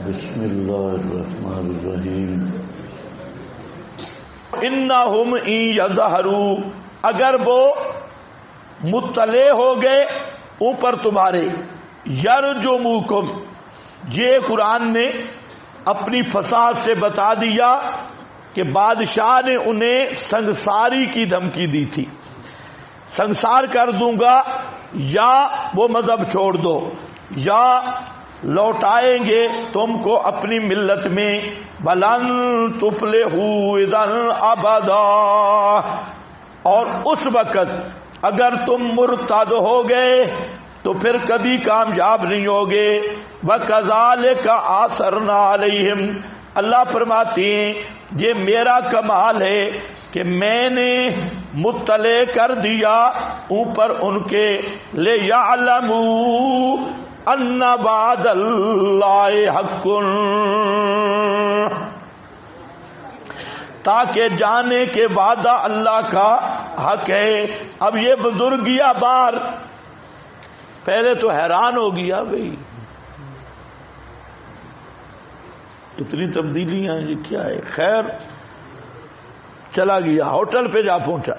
بسم اللہ الرحمن الرحیم انہم ان یظہروا، اگر وہ مطلع ہو گئے اوپر تمہارے، یرجموکم، یہ قرآن نے اپنی فصاحت سے بتا دیا کہ بادشاہ نے انہیں سنگساری کی دھمکی دی تھی، سنگسار کر دوں گا، یا وہ مذہب چھوڑ دو یا لوٹائیں گے تم کو اپنی ملت میں، بلن تفلحوا اذا ابدا، اور اس وقت اگر تم مرتد ہو گئے تو پھر کبھی کامیاب نہیں ہوگے۔ وَكَذَلِكَ آثَرْنَا عَلَيْهِمْ، اللہ فرماتے ہیں یہ میرا کمال ہے کہ میں نے مطلع کر دیا اوپر ان کے، لِيَعْلَمُوا ان وعد اللہ حق، تاکہ جانے کے وعدہ اللہ کا حق ہے۔ اب یہ بزرگیا بار پہلے تو حیران ہو گیا، بھئی اتنی تبدیلیاں یہ کیا ہے؟ خیر چلا گیا، ہوٹل پہ جا پہنچا،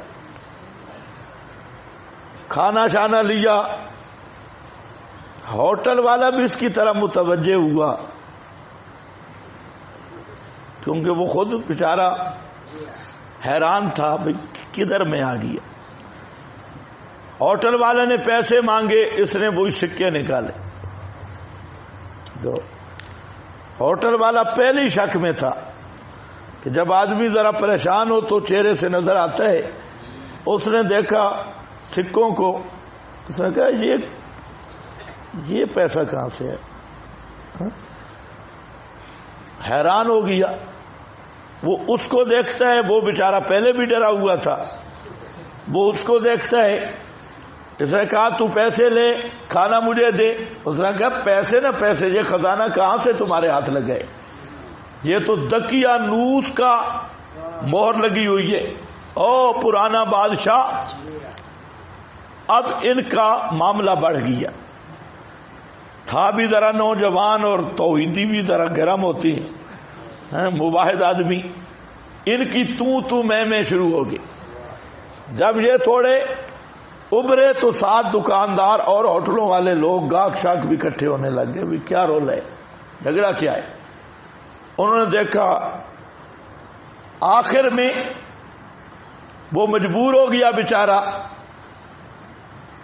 کھانا شانا لیا، ہوٹل والا بھی اس کی طرح متوجہ ہوا کیونکہ وہ خود بیچارہ حیران تھا، بھئی کدھر میں آ گیا۔ ہوٹل والے نے پیسے مانگے، اس نے وہی سکے نکالے، تو ہوٹل والا پہلی شک میں تھا کہ جب آدمی ذرا پریشان ہو تو چہرے سے نظر آتا ہے۔ اس نے دیکھا سکوں کو، اس نے کہا یہ پیسہ کہاں سے ہے؟ حیران ہو گیا، وہ اس کو دیکھتا ہے، وہ بیچارہ پہلے بھی ڈرا ہوا تھا، وہ اس کو دیکھتا ہے، اس نے کہا تو پیسے لے، کھانا مجھے دے۔ اس نے کہا پیسے نہ پیسے، یہ خزانہ کہاں سے تمہارے ہاتھ لگ گئے؟ یہ تو دقیانوس کا مہر لگی ہوئی ہے، او پرانا بادشاہ۔ اب ان کا معاملہ بڑھ گیا، تھا بھی ذرا نوجوان اور توحیدی بھی ذرا گرم ہوتی ہیں، مباحث آدمی، ان کی تو میں شروع ہوگی۔ جب یہ تھوڑے ابھرے تو 7 دکاندار اور ہوٹلوں والے لوگ گاہک شاک بھی اکٹھے ہونے لگے، بھی کیا رول ہے، جھگڑا کیا ہے؟ انہوں نے دیکھا، آخر میں وہ مجبور ہو گیا بیچارہ،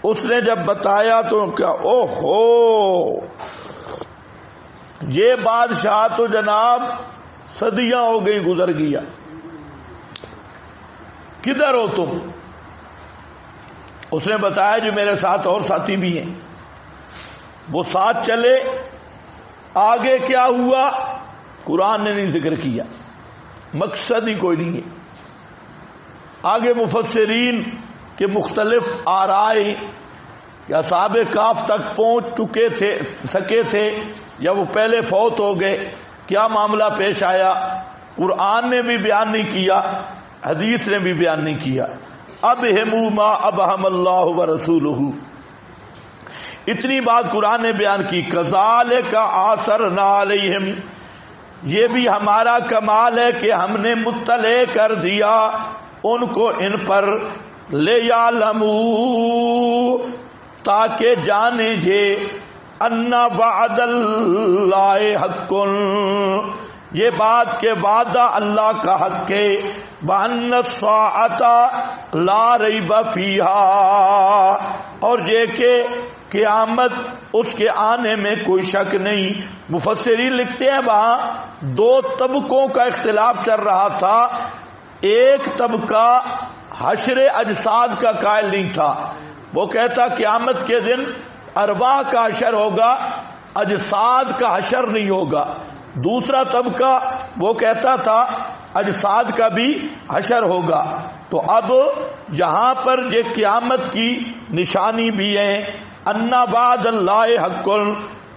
اس نے جب بتایا تو کیا، او ہو یہ بادشاہ تو جناب صدیاں ہو گئی گزر گیا، کدھر ہو تم؟ اس نے بتایا جو میرے ساتھ اور ساتھی بھی ہیں، وہ ساتھ چلے۔ آگے کیا ہوا قرآن نے نہیں ذکر کیا، مقصد ہی کوئی نہیں ہے۔ آگے مفسرین کہ مختلف آرائے کہ اصحاب کہف تک پہنچ سکے تھے یا وہ پہلے فوت ہو گئے، کیا معاملہ پیش آیا، قرآن نے بھی بیان نہیں کیا، حدیث نے بھی بیان نہیں کیا۔ ابہموا ما ابہم اللہ ورسولہ، اتنی بات قرآن نے بیان کی۔ کذالک آثرنا علیہم، یہ بھی ہمارا کمال ہے کہ ہم نے مطلع کر دیا ان کو ان پر، لِيَعْلَمُوا، تاکہ جانے جے، ان وعد اللہ حق، یہ بات کہ وعدہ اللہ کا حق ہے، وَأَنَّ السَّاعَةَ لَا رَيْبَ فِيهَا، اور یہ کہ قیامت اس کے آنے میں کوئی شک نہیں۔ مفسرین لکھتے ہیں وہاں 2 طبقوں کا اختلاف چل رہا تھا، ایک طبقہ حشر اجساد کا قائل نہیں تھا، وہ کہتا قیامت کے دن ارواح کا حشر ہوگا، اجساد کا حشر نہیں ہوگا۔ دوسرا طبقہ وہ کہتا تھا اجساد کا بھی حشر ہوگا۔ تو اب یہاں پر یہ قیامت کی نشانی بھی ہے، ان وعد اللہ حق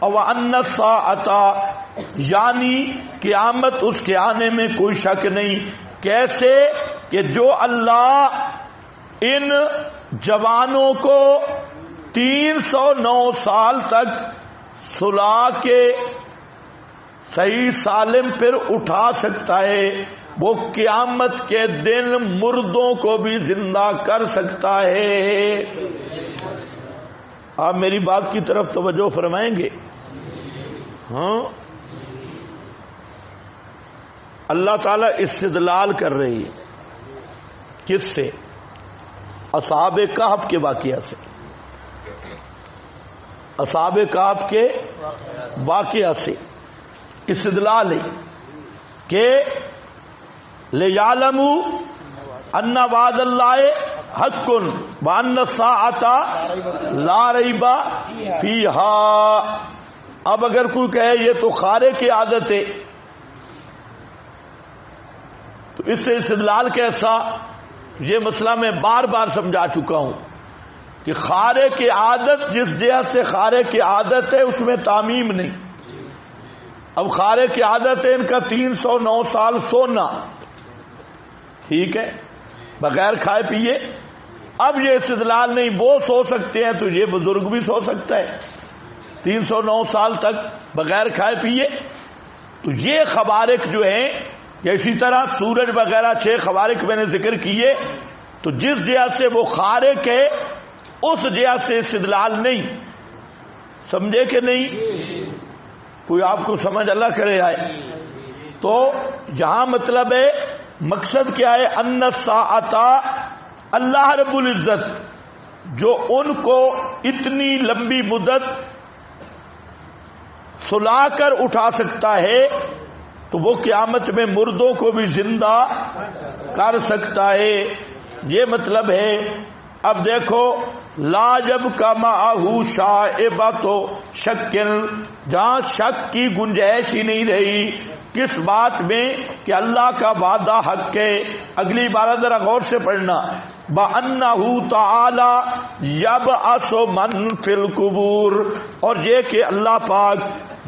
وان الساعۃ، یعنی قیامت اس کے آنے میں کوئی شک نہیں۔ کیسے کہ جو اللہ ان جوانوں کو 309 سال تک سلا کے صحیح سالم پھر اٹھا سکتا ہے، وہ قیامت کے دن مردوں کو بھی زندہ کر سکتا ہے۔ آپ میری بات کی طرف توجہ فرمائیں گے؟ ہاں، اللہ تعالیٰ استدلال کر رہی ہے کس سے؟ اصحاب کہف کے واقعہ سے، اصحاب کہف کے واقعہ سے استدلال ہے کہ لِيَعْلَمُوا أَنَّ وَعْدَ اللَّهِ حَقٌّ وَأَنَّ السَّاعَةَ لَا رَيْبَ فِيهَا۔ اب اگر کوئی کہے یہ تو خارق کی عادت ہے، تو اس سے استدلال کیسا؟ یہ مسئلہ میں بار بار سمجھا چکا ہوں کہ خارق کی عادت جس جہت سے خارق کی عادت ہے اس میں تعمیم نہیں۔ اب خارق کی عادت ہے ان کا 309 سال سونا، ٹھیک ہے، بغیر کھائے پیے۔ اب یہ استدلال نہیں، وہ سو سکتے ہیں تو یہ بزرگ بھی سو سکتا ہے 309 سال تک بغیر کھائے پیے۔ تو یہ خوارق جو ہیں، یا اسی طرح سورج وغیرہ 6 خوارق میں نے ذکر کیے، تو جس جہت سے وہ خارق ہے اس جہت سے استدلال نہیں۔ سمجھے کہ نہیں؟ کوئی آپ کو سمجھ اللہ کرے آئے تو یہاں مطلب ہے، مقصد کیا ہے؟ ان الساعۃ، اللہ رب العزت جو ان کو اتنی لمبی مدت سلا کر اٹھا سکتا ہے تو وہ قیامت میں مردوں کو بھی زندہ کر سکتا ہے، یہ مطلب ہے۔ اب دیکھو، لا جب کا معہو شائبۃ شکن، جہاں شک کی گنجائش ہی نہیں رہی کس بات میں کہ اللہ کا وعدہ حق ہے۔ اگلی بار ذرا غور سے پڑھنا، بَأَنَّهُ تَعَالَى يَبْعَثُ مَن فِي الْقُبُورِ، اور یہ کہ اللہ پاک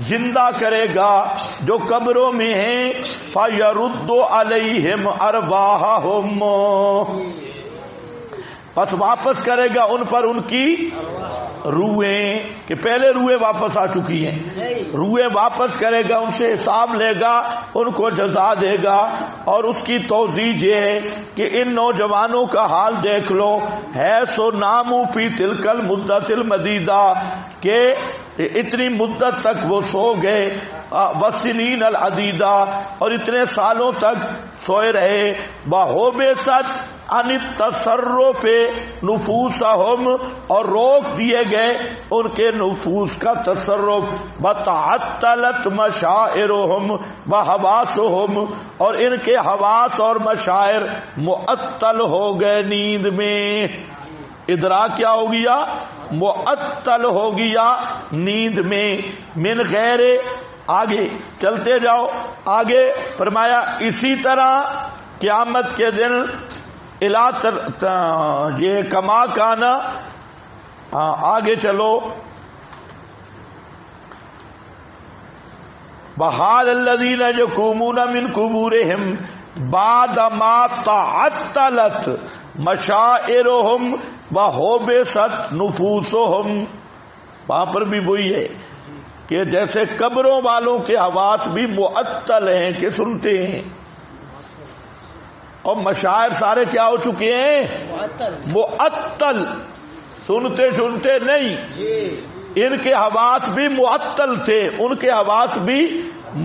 زندہ کرے گا جو قبروں میں ہیں، فَيَرُدُّ عَلَيْهِمْ أَرْوَاحَهُمْ، پس واپس کرے گا ان پر ان کی روحیں، کہ پہلے روحیں واپس آ چکی ہیں، روحیں واپس کرے گا، ان سے حساب لے گا، ان کو جزا دے گا۔ اور اس کی توضیح یہ ہے کہ ان نوجوانوں کا حال دیکھ لو، ہے سو نامو فی تلک المدت المدیدہ، کہ اتنی مدت تک وہ سو گئے، وسنین العدیدہ، اور اتنے سالوں تک سوئے رہے، بہوبست عن التصرف نفوسہم، اور روک دیے گئے ان کے نفوس کا تصرف، بتعطلت مشاعرہم وحواسہم، اور ان کے حواس اور مشاعر معطل ہو گئے نیند میں۔ ادراک کیا ہو گیا؟ معطل ہو گیا نیند میں، من غیر، آگے چلتے جاؤ، آگے فرمایا اسی طرح قیامت کے دن یہ کما کانا، آگے چلو، بحال الذین یقومون من قبورہم بعد ما تعطلت مشاعرہم وحبست نفوسہم، وہاں پر بھی وہی ہے کہ جیسے قبروں والوں کے حواس بھی معطل ہیں کہ سنتے ہیں، اور مشاعر سارے کیا ہو چکے ہیں؟ معطل، سنتے سنتے نہیں، ان کے حواس بھی معطل تھے، ان کے حواس بھی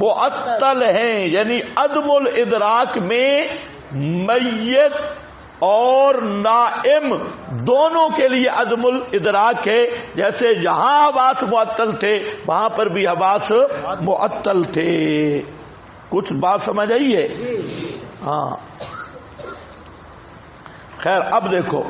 معطل ہیں، یعنی عدم الادراک میں میت اور نائم دونوں کے لیے عدم الادراک ہے۔ جیسے یہاں حواس معطل تھے وہاں پر بھی حواس معطل تھے۔ کچھ بات سمجھ آئی ہے؟ ہاں، خیر اب دیکھو،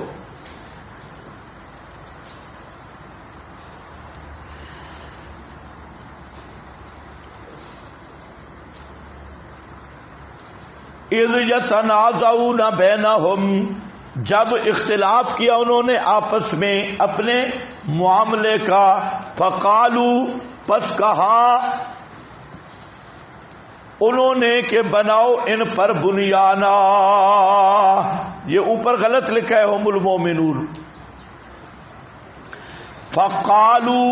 اذ یتنازعون بینہم، جب اختلاف کیا انہوں نے آپس میں اپنے معاملے کا، فقالو، پس کہا انہوں نے کہ بناؤ ان پر بنیانا، یہ اوپر غلط لکھا ہے ہم المومنون، فقالو،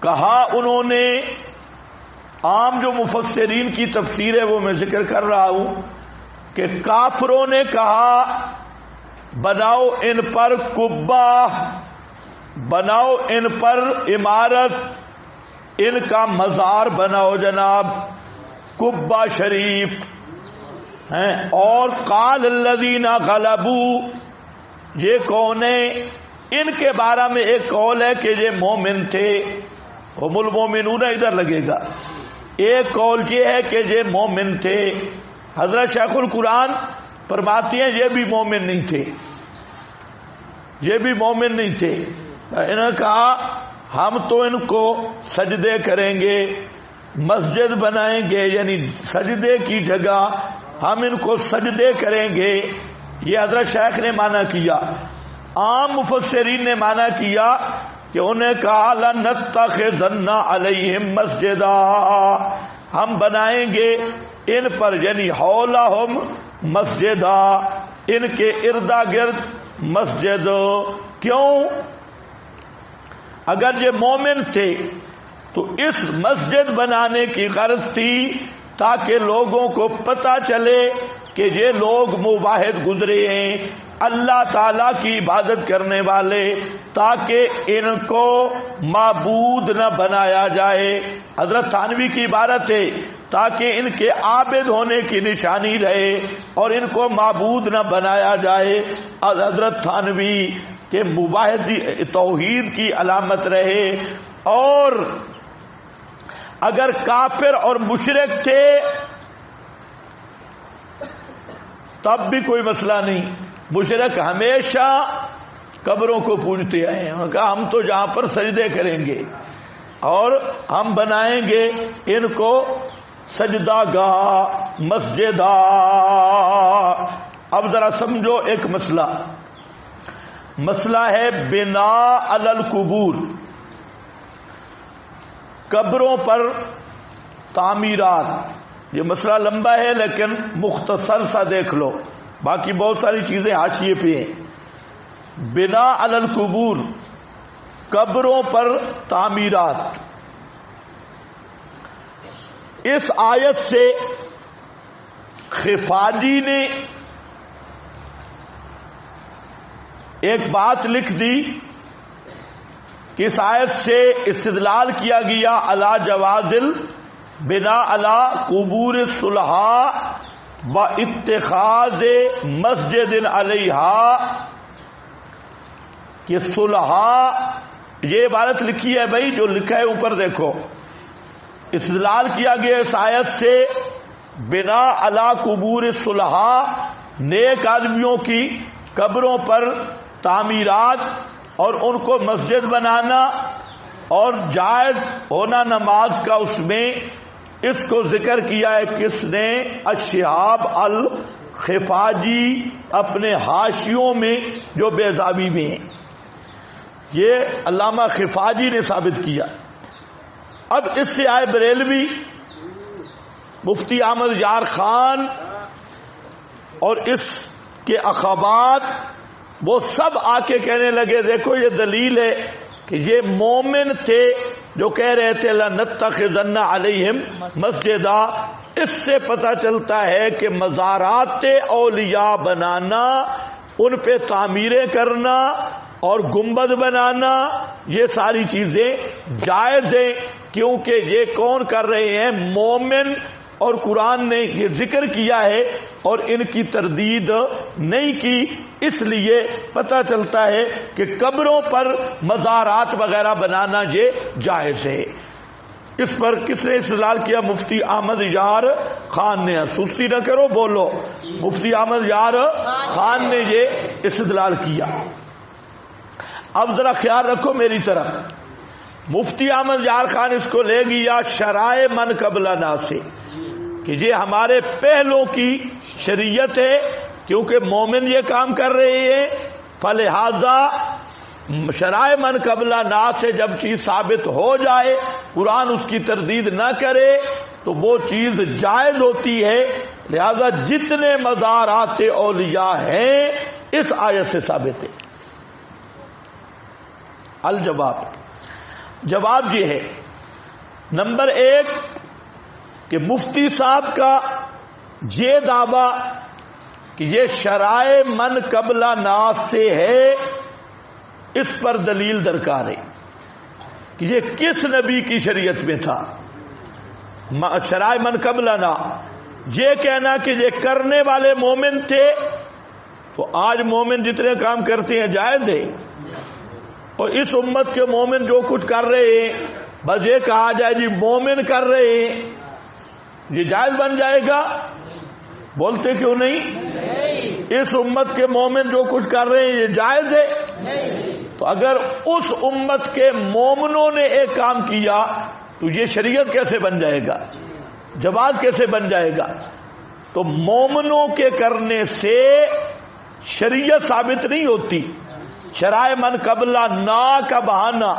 کہا انہوں نے عام جو مفسرین کی تفسیر ہے وہ میں ذکر کر رہا ہوں کہ کافروں نے کہا بناؤ ان پر قبہ، بناؤ ان پر عمارت، ان کا مزار بناؤ جناب، قبہ شریف ہیں. اور قال الذین غلبوا، یہ کون ہے؟ ان کے بارے میں ایک قول ہے کہ یہ مومن تھے، ہم المومنون ادھر لگے گا. ایک قول یہ ہے کہ یہ مومن تھے. حضرت شیخ القرآن فرماتے ہیں یہ بھی مومن نہیں تھے، یہ بھی مومن نہیں تھے. انہوں نے کہا ہم تو ان کو سجدے کریں گے، مسجد بنائیں گے، یعنی سجدے کی جگہ ہم ان کو سجدے کریں گے. یہ حضرت شیخ نے مانا کیا. عام مفسرین نے مانا کیا کہ انہیں کہا لنتخذن علیہم مسجدا، ہم بنائیں گے ان پر، یعنی حولہم مسجدا، ان کے اردا گرد مسجد. کیوں؟ اگر یہ مومن تھے تو اس مسجد بنانے کی غرض تھی تاکہ لوگوں کو پتہ چلے کہ یہ لوگ موحد گزرے ہیں، اللہ تعالیٰ کی عبادت کرنے والے، تاکہ ان کو معبود نہ بنایا جائے. حضرت تھانوی کی عبارت ہے تاکہ ان کے عابد ہونے کی نشانی رہے اور ان کو معبود نہ بنایا جائے. حضرت تھانوی کہ موحد توحید کی علامت رہے. اور اگر کافر اور مشرک تھے تب بھی کوئی مسئلہ نہیں. مشرک ہمیشہ قبروں کو پوجتے آئے ہیں. انہوں نے کہا ہم تو جہاں پر سجدے کریں گے اور ہم بنائیں گے ان کو سجدہ گاہ، مسجدہ. اب ذرا سمجھو ایک مسئلہ، مسئلہ ہے بنا علی القبور، قبروں پر تعمیرات. یہ مسئلہ لمبا ہے لیکن مختصر سا دیکھ لو، باقی بہت ساری چیزیں حاشیے پہ ہیں. بنا علی القبور، قبروں پر تعمیرات. اس آیت سے خفاجی نے ایک بات لکھ دی کہ اس آیت سے استدلال کیا گیا علی جواز بنا علی قبور الصلحاء و اتخاذ مسجد علیہا، کہ صلحاء، یہ عبارت لکھی ہے بھائی جو لکھا ہے اوپر دیکھو. استدلال کیا گیا اس آیت سے بنا علی قبور الصلحاء، نیک آدمیوں کی قبروں پر تعمیرات اور ان کو مسجد بنانا اور جائز ہونا نماز کا. اس میں اس کو ذکر کیا ہے کس نے؟ الشہاب الخفاجی اپنے حاشیوں میں جو بیضابی میں ہیں. یہ علامہ خفاجی نے ثابت کیا. اب اس سے آئے بریلوی، مفتی احمد یار خان اور اس کے اخبات، وہ سب آ کے کہنے لگے دیکھو یہ دلیل ہے کہ یہ مومن تھے جو کہہ رہے تھے لنتخذن علیہم مسجدا. اس سے پتہ چلتا ہے کہ مزارات اولیاء بنانا، ان پہ تعمیریں کرنا اور گنبد بنانا، یہ ساری چیزیں جائز ہیں، کیونکہ یہ کون کر رہے ہیں؟ مومن. اور قرآن نے یہ ذکر کیا ہے اور ان کی تردید نہیں کی. اس لیے پتہ چلتا ہے کہ قبروں پر مزارات وغیرہ بنانا یہ جائز ہے. اس پر کس نے استدلال کیا؟ مفتی احمد یار خان نے. سستی نہ کرو، بولو. مفتی احمد یار خان نے یہ استدلال کیا. اب ذرا خیال رکھو میری طرف. مفتی احمد یار خان اس کو لے گیا شرائع من قبلنا سے کہ یہ ہمارے پہلوں کی شریعت ہے، کیونکہ مومن یہ کام کر رہے ہیں، فلہذا شرائع من قبلنا سے جب چیز ثابت ہو جائے، قرآن اس کی تردید نہ کرے تو وہ چیز جائز ہوتی ہے. لہذا جتنے مزارات اولیاء ہیں اس آیت سے ثابت ہے. الجواب، جواب یہ ہے، نمبر ایک، کہ مفتی صاحب کا یہ دعویٰ کہ یہ شرائع من قبلہ ناس سے ہے، اس پر دلیل درکار ہے کہ یہ کس نبی کی شریعت میں تھا، شرائع من قبلہ نا۔ یہ کہنا کہ یہ کرنے والے مومن تھے، تو آج مومن جتنے کام کرتے ہیں جائز ہے، اور اس امت کے مومن جو کچھ کر رہے ہیں بس یہ کہا جائے جی مومن کر رہے ہیں، یہ جائز بن جائے گا؟ بولتے کیوں نہیں؟ اس امت کے مومن جو کچھ کر رہے ہیں یہ جائز ہے؟ تو اگر اس امت کے مومنوں نے ایک کام کیا تو یہ شریعت کیسے بن جائے گا، جواز کیسے بن جائے گا؟ تو مومنوں کے کرنے سے شریعت ثابت نہیں ہوتی، شرائع من قبلہ نا کا بہانہ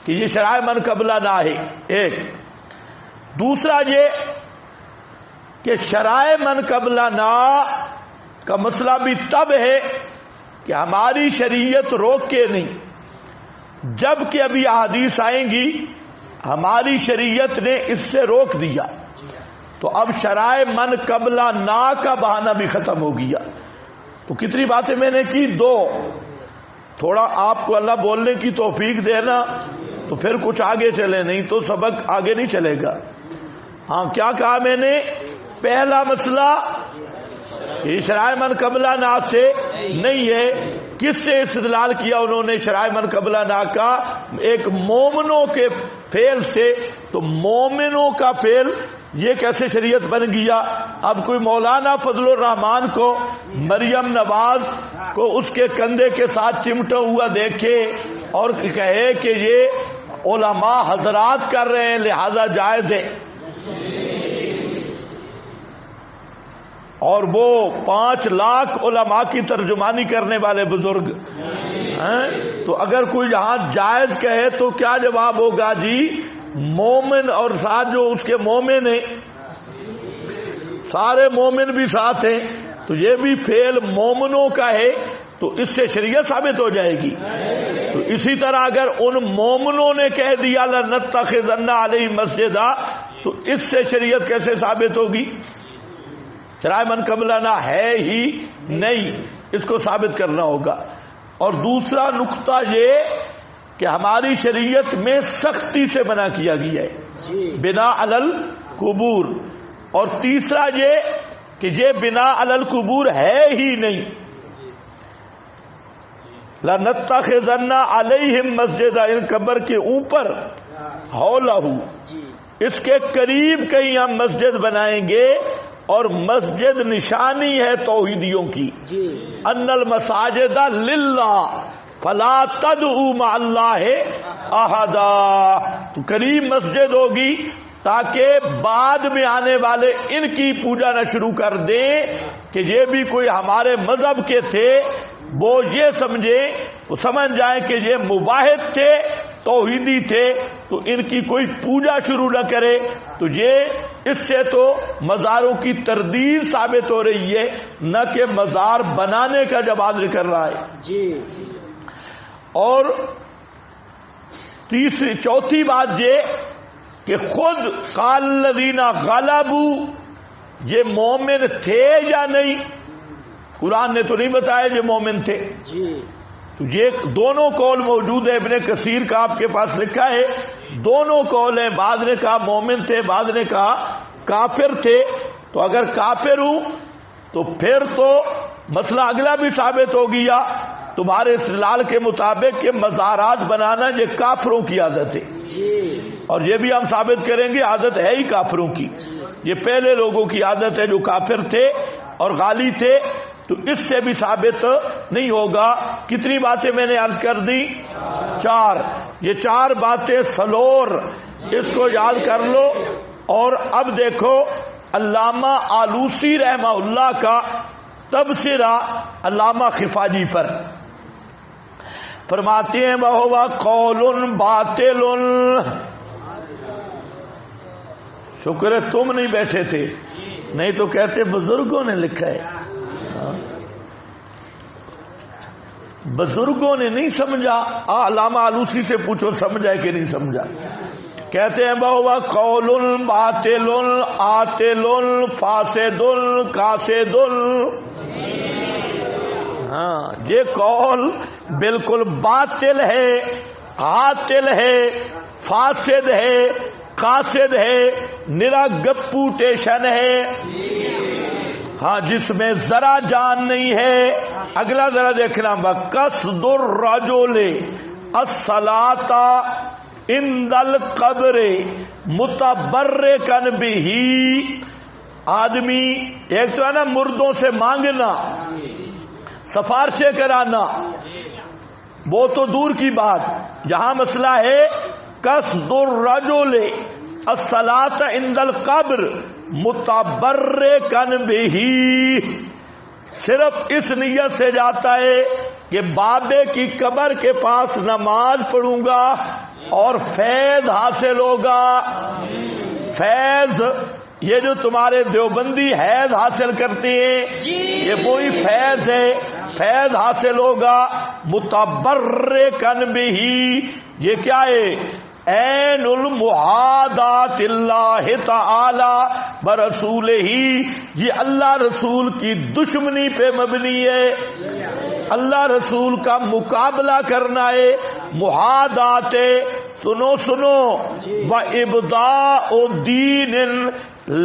کہ یہ شرائع من قبلہ نا ہے ایک۔ دوسرا یہ کہ شرائع من قبلہ نا کا مسئلہ بھی تب ہے کہ ہماری شریعت روک کے نہیں، جب کہ ابھی احادیث آئیں گی ہماری شریعت نے اس سے روک دیا، تو اب شرائع من قبلہ نا کا بہانہ بھی ختم ہو گیا۔ تو کتنی باتیں میں نے کی؟ دو۔ تھوڑا آپ کو اللہ بولنے کی توفیق دینا تو پھر کچھ آگے چلے، نہیں تو سبق آگے نہیں چلے گا۔ ہاں کیا کہا میں نے؟ پہلا مسئلہ یہ شرائع من قبلہ نا سے نہیں ہے۔ کس سے استدلال کیا انہوں نے شرائع من قبلہ نا کا؟ ایک مومنوں کے فعل سے۔ تو مومنوں کا فعل یہ کیسے شریعت بن گیا؟ اب کوئی مولانا فضل الرحمان کو مریم نواز کو اس کے کندھے کے ساتھ چمٹا ہوا دیکھے اور کہے کہ یہ علماء حضرات کر رہے ہیں لہذا جائز ہے، اور وہ 5 لاکھ علماء کی ترجمانی کرنے والے بزرگ ہیں، تو اگر کوئی یہاں جائز کہے تو کیا جواب ہوگا؟ جی مومن اور ساتھ جو اس کے مومن ہیں، سارے مومن بھی ساتھ ہیں، تو یہ بھی فعل مومنوں کا ہے، تو اس سے شریعت ثابت ہو جائے گی۔ تو اسی طرح اگر ان مومنوں نے کہہ دیا لنتخذن علیہ مسجدا، تو اس سے شریعت کیسے ثابت ہوگی؟ شرائع من قبلہ نا ہے ہی نہیں، اس کو ثابت کرنا ہوگا۔ اور دوسرا نقطہ یہ کہ ہماری شریعت میں سختی سے منع کیا گیا ہے بنا علی القبور، اور تیسرا یہ کہ یہ بنا علی القبور ہے ہی نہیں۔ لنتخذن علیہم مسجدا، ان قبر کے اوپر حولہ، اس کے قریب کہیں ہم مسجد بنائیں گے، اور مسجد نشانی ہے توحیدیوں کی، ان المساجد للہ فلا تدعوا مع اللہ احدا، تو قریب مسجد ہوگی تاکہ بعد میں آنے والے ان کی پوجا نہ شروع کر دیں کہ یہ بھی کوئی ہمارے مذہب کے تھے، وہ یہ سمجھ جائیں کہ یہ مباحث تھے، توحیدی تھے، تو ان کی کوئی پوجا شروع نہ کرے۔ تو یہ اس سے تو مزاروں کی تردید ثابت ہو رہی ہے، نہ کہ مزار بنانے کا جواز کر رہا ہے جی۔ اور چوتھی بات یہ کہ خود قال الذین غلبوا، یہ مومن تھے یا نہیں؟ قرآن نے تو نہیں بتایا یہ مومن تھے جی۔ تو یہ دونوں قول موجود ہے، ابن کثیر کا آپ کے پاس لکھا ہے، دونوں قول ہیں، بعض نے کہا مومن تھے، بعض نے کہا کافر تھے۔ تو اگر کافر ہوں تو پھر تو مسئلہ اگلا بھی ثابت ہو گیا تمہارے استدلال کے مطابق کہ مزارات بنانا یہ کافروں کی عادت ہے جی، اور یہ بھی ہم ثابت کریں گے عادت ہے ہی کافروں کی، یہ پہلے لوگوں کی عادت ہے جو کافر تھے اور غالی تھے۔ تو اس سے بھی ثابت نہیں ہوگا۔ کتنی باتیں میں نے عرض کر دی؟ 4۔ یہ 4 باتیں سلور، اس کو یاد کر لو۔ اور اب دیکھو علامہ آلوسی رحمہ اللہ کا تبصرہ علامہ خفاجی پر، فرماتے ہیں وَهُوَ قَوْلٌ بَاطِلٌ۔ شکر ہے تم نہیں بیٹھے تھے، نہیں تو کہتے بزرگوں نے لکھا ہے۔ بزرگوں نے نہیں سمجھا، علامہ آلوسی سے پوچھو سمجھا ہے کہ نہیں سمجھا۔ کہتے ہیں بہوا قول باطل عاطل فاسد کاسد. ہاں یہ قول بالکل باطل ہے، عاطل ہے، فاسد ہے، قاصد ہے، نرا گپو ٹیشن ہے، ہاں جس میں ذرا جان نہیں ہے. اگلا ذرا دیکھنا، وقصد الرجل الصلاۃ عند القبر متبرکا بہ. آدمی ایک تو ہے نا مردوں سے مانگنا، سفارشیں کرانا، وہ تو دور کی بات. یہاں مسئلہ ہے قصد الرجل الصلاۃ عند القبر متبرکا بہ. صرف اس نیت سے جاتا ہے کہ بابے کی قبر کے پاس نماز پڑھوں گا اور فیض حاصل ہوگا. فیض یہ جو تمہارے دیوبندی حیض حاصل کرتے ہیں یہ وہی فیض ہے، فیض حاصل ہوگا. متبرکا بہ یہ کیا ہے؟ عین المحادات اللہ تعالی برسولہ، یہ اللہ رسول کی دشمنی پہ مبنی ہے، اللہ رسول کا مقابلہ کرنا ہے. محادات سنو سنو، وابداء دین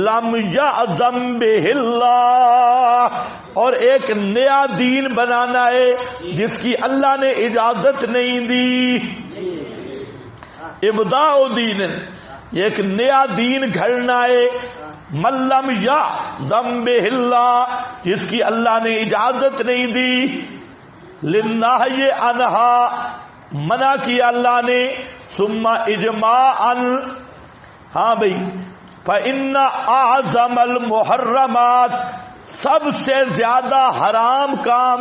لم یعظم بہ اللہ، اور ایک نیا دین بنانا ہے جس کی اللہ نے اجازت نہیں دی. ابداء دین، ایک نیا دین گھڑنا ہے. من لم یعظم بہ اللہ، جس کی اللہ نے اجازت نہیں دی. للنہی عنہا، منع کیا اللہ نے. ثم اجماعا، ہاں بھئی، فإن اعظم المحرمات، سب سے زیادہ حرام کام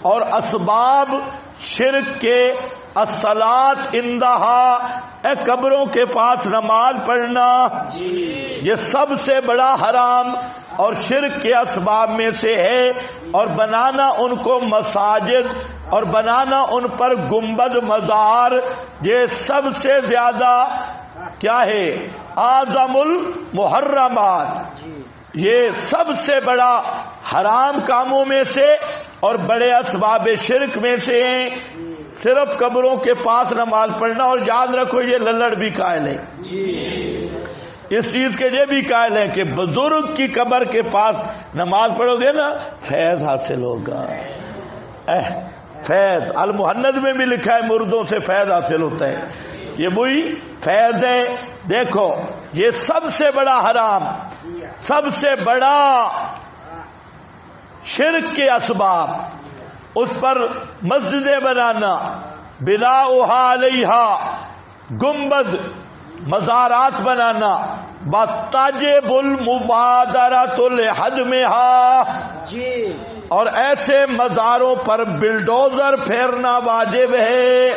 اور اسباب شرک کے الصلاۃ عندہا، قبروں کے پاس نماز پڑھنا، یہ سب سے بڑا حرام اور شرک کے اسباب میں سے ہے. اور بنانا ان کو مساجد اور بنانا ان پر گنبد مزار، یہ سب سے زیادہ کیا ہے؟ اعظم المحرمات، یہ سب سے بڑا حرام کاموں میں سے اور بڑے اسباب شرک میں سے ہیں. صرف قبروں کے پاس نماز پڑھنا. اور یاد رکھو یہ للڑ بھی قائل ہے اس چیز کے، یہ بھی قائل ہے کہ بزرگ کی قبر کے پاس نماز پڑھو گے نا فیض حاصل ہوگا. فیض المحند میں بھی لکھا ہے مردوں سے فیض حاصل ہوتا ہے، یہ وہی فیض ہے. دیکھو یہ سب سے بڑا حرام، سب سے بڑا شرک کے اسباب، اس پر مسجدیں بنانا، بناؤہا علیہا، گنبد مزارات بنانا، بتجب المبادرۃ لہدمہا، اور ایسے مزاروں پر بلڈوزر پھیرنا واجب ہے،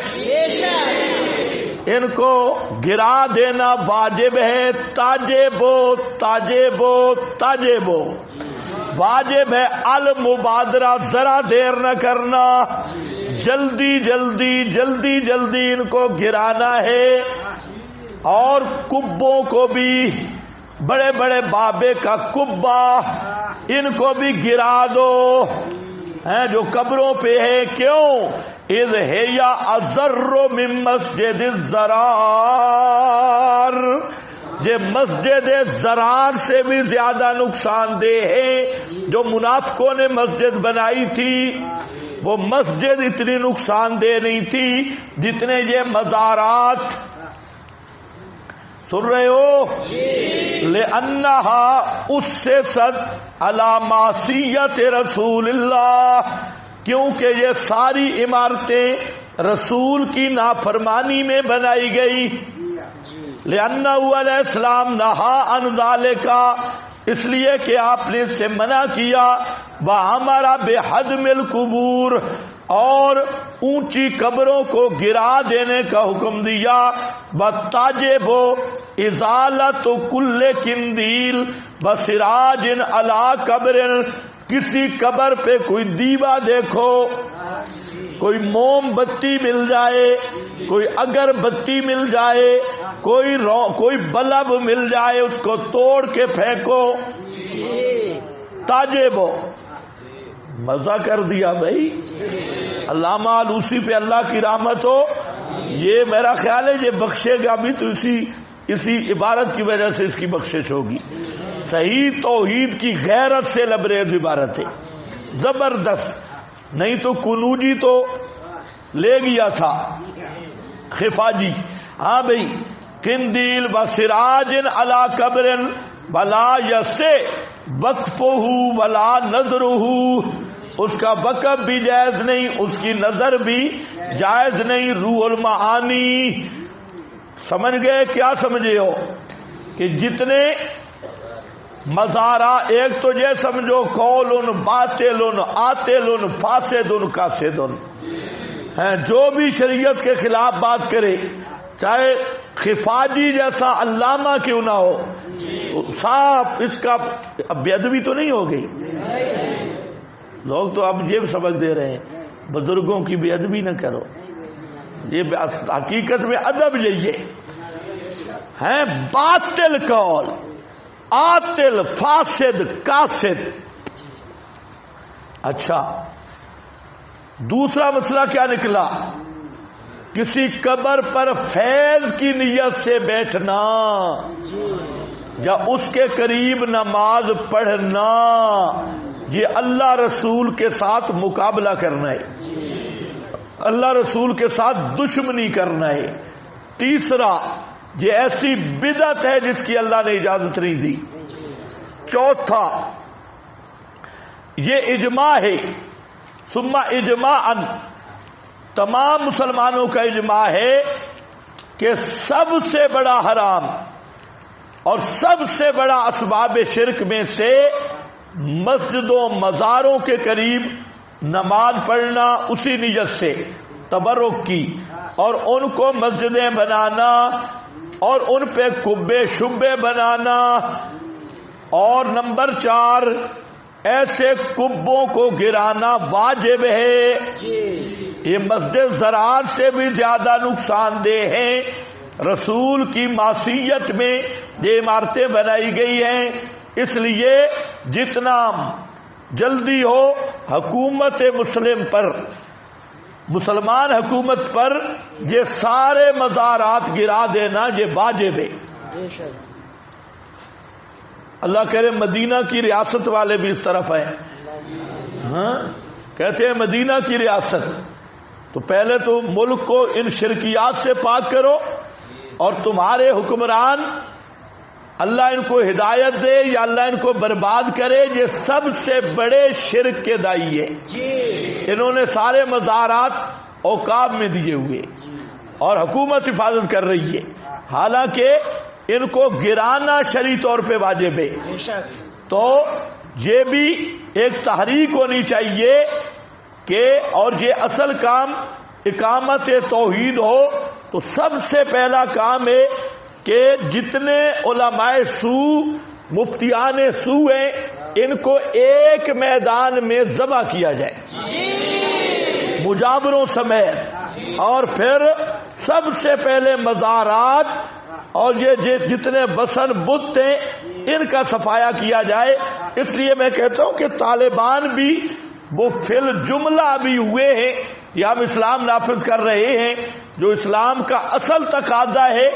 ان کو گرا دینا واجب ہے. تاجبو تاجبو تاجبو، واجب ہے. المبادرہ، ذرا دیر نہ کرنا، جلدی جلدی جلدی جلدی ان کو گرانا ہے. اور کبوں کو بھی، بڑے بڑے بابے کا کبا، ان کو بھی گرا دو ہیں جو قبروں پہ ہے. کیوں؟ اذ ہی اضر من مسجد الضرار، یہ مسجد زرار سے بھی زیادہ نقصان دہ ہے. جو منافقوں نے مسجد بنائی تھی وہ مسجد اتنی نقصان دہ نہیں تھی جتنے یہ مزارات. سن رہے ہو؟ لأنہا اسست علی معصیت رسول اللہ، کیونکہ یہ ساری عمارتیں رسول کی نافرمانی میں بنائی گئی. لأنہ علیہ السلام نہا عن ذالک، اس لیے کہ آپ نے اس سے منع کیا. وامر بہدم القبور، اور اونچی قبروں کو گرا دینے کا حکم دیا. وتجب ازالت کل قندیل وسراج علی قبر، کسی قبر پہ کوئی دیوا دیکھو کوئی موم بتی مل جائے، کوئی اگر بتی مل جائے، کوئی بلب مل جائے، اس کو توڑ کے پھینکو، تاجبو، مزہ کر دیا بھائی۔ علامہ آلوسی پہ اللہ کی رحمت ہو، یہ میرا خیال ہے یہ بخشے گا بھی تو اسی عبارت کی وجہ سے اس کی بخشش ہوگی۔ صحیح توحید کی غیرت سے لبریز عبارت ہے، زبردست، نہیں تو کنوجی تو لے گیا تھا خفاجی۔ ہاں بھئی، قندیل و سراج علی قبر بلا یسے وقفہ ولا نظرہ، اس کا وقف بھی جائز نہیں، اس کی نظر بھی جائز نہیں۔ روح المعانی، سمجھ گئے؟ کیا سمجھے ہو کہ جتنے مزارہ، ایک تو یہ سمجھو قول باطل آتل فاسد کاسد ہیں، جو بھی شریعت کے خلاف بات کرے، چاہے خفاجی جیسا علامہ کیوں نہ ہو، صاف اس کا بے ادبی تو نہیں ہو گئی۔ لوگ تو اب یہ سبق دے رہے ہیں بزرگوں کی بے ادبی نہ کرو، یہ حقیقت میں ادب یہی ہے، باطل قول آتل فاسد کاسد۔ اچھا، دوسرا مسئلہ کیا نکلا؟ کسی قبر پر فیض کی نیت سے بیٹھنا یا اس کے قریب نماز پڑھنا، یہ اللہ رسول کے ساتھ مقابلہ کرنا ہے، اللہ رسول کے ساتھ دشمنی کرنا ہے۔ تیسرا، یہ ایسی بدعت ہے جس کی اللہ نے اجازت نہیں دی۔ چوتھا، یہ اجماع ہے، ثم اجماعا، تمام مسلمانوں کا اجماع ہے کہ سب سے بڑا حرام اور سب سے بڑا اسباب شرک میں سے مسجدوں مزاروں کے قریب نماز پڑھنا اسی نیت سے تبرک کی، اور ان کو مسجدیں بنانا اور ان پہ قبے شبے بنانا، اور نمبر 4 ایسے قبوں کو گرانا واجب ہے۔ یہ مسجد زرار سے بھی زیادہ نقصان دہ ہیں، رسول کی معصیت میں یہ عمارتیں بنائی گئی ہیں۔ اس لیے جتنا جلدی ہو حکومت مسلم پر، مسلمان حکومت پر یہ سارے مزارات گرا دینا یہ واجب ہے۔ اللہ کرے مدینہ کی ریاست والے بھی اس طرف ہیں، ہاں کہتے ہیں مدینہ کی ریاست، تو پہلے تو ملک کو ان شرکیات سے پاک کرو، اور تمہارے حکمران اللہ ان کو ہدایت دے یا اللہ ان کو برباد کرے، یہ سب سے بڑے شرک کے دائی ہے۔ انہوں نے سارے مزارات اوقاف میں دیے ہوئے اور حکومت حفاظت کر رہی ہے، حالانکہ ان کو گرانا شرعی طور پہ واجب ہے۔ تو یہ بھی ایک تحریک ہونی چاہیے کہ، اور یہ اصل کام اقامت توحید ہو تو سب سے پہلا کام ہے کہ جتنے علماء سو مفتیان سو ہیں ان کو ایک میدان میں ذبح کیا جائے مجاوروں سمیت، اور پھر سب سے پہلے مزارات اور یہ جتنے وثن بت ہیں ان کا صفایا کیا جائے۔ اس لیے میں کہتا ہوں کہ طالبان بھی وہ فی الجملہ بھی ہوئے ہیں، یا ہم اسلام نافذ کر رہے ہیں، جو اسلام کا اصل تقاضا ہے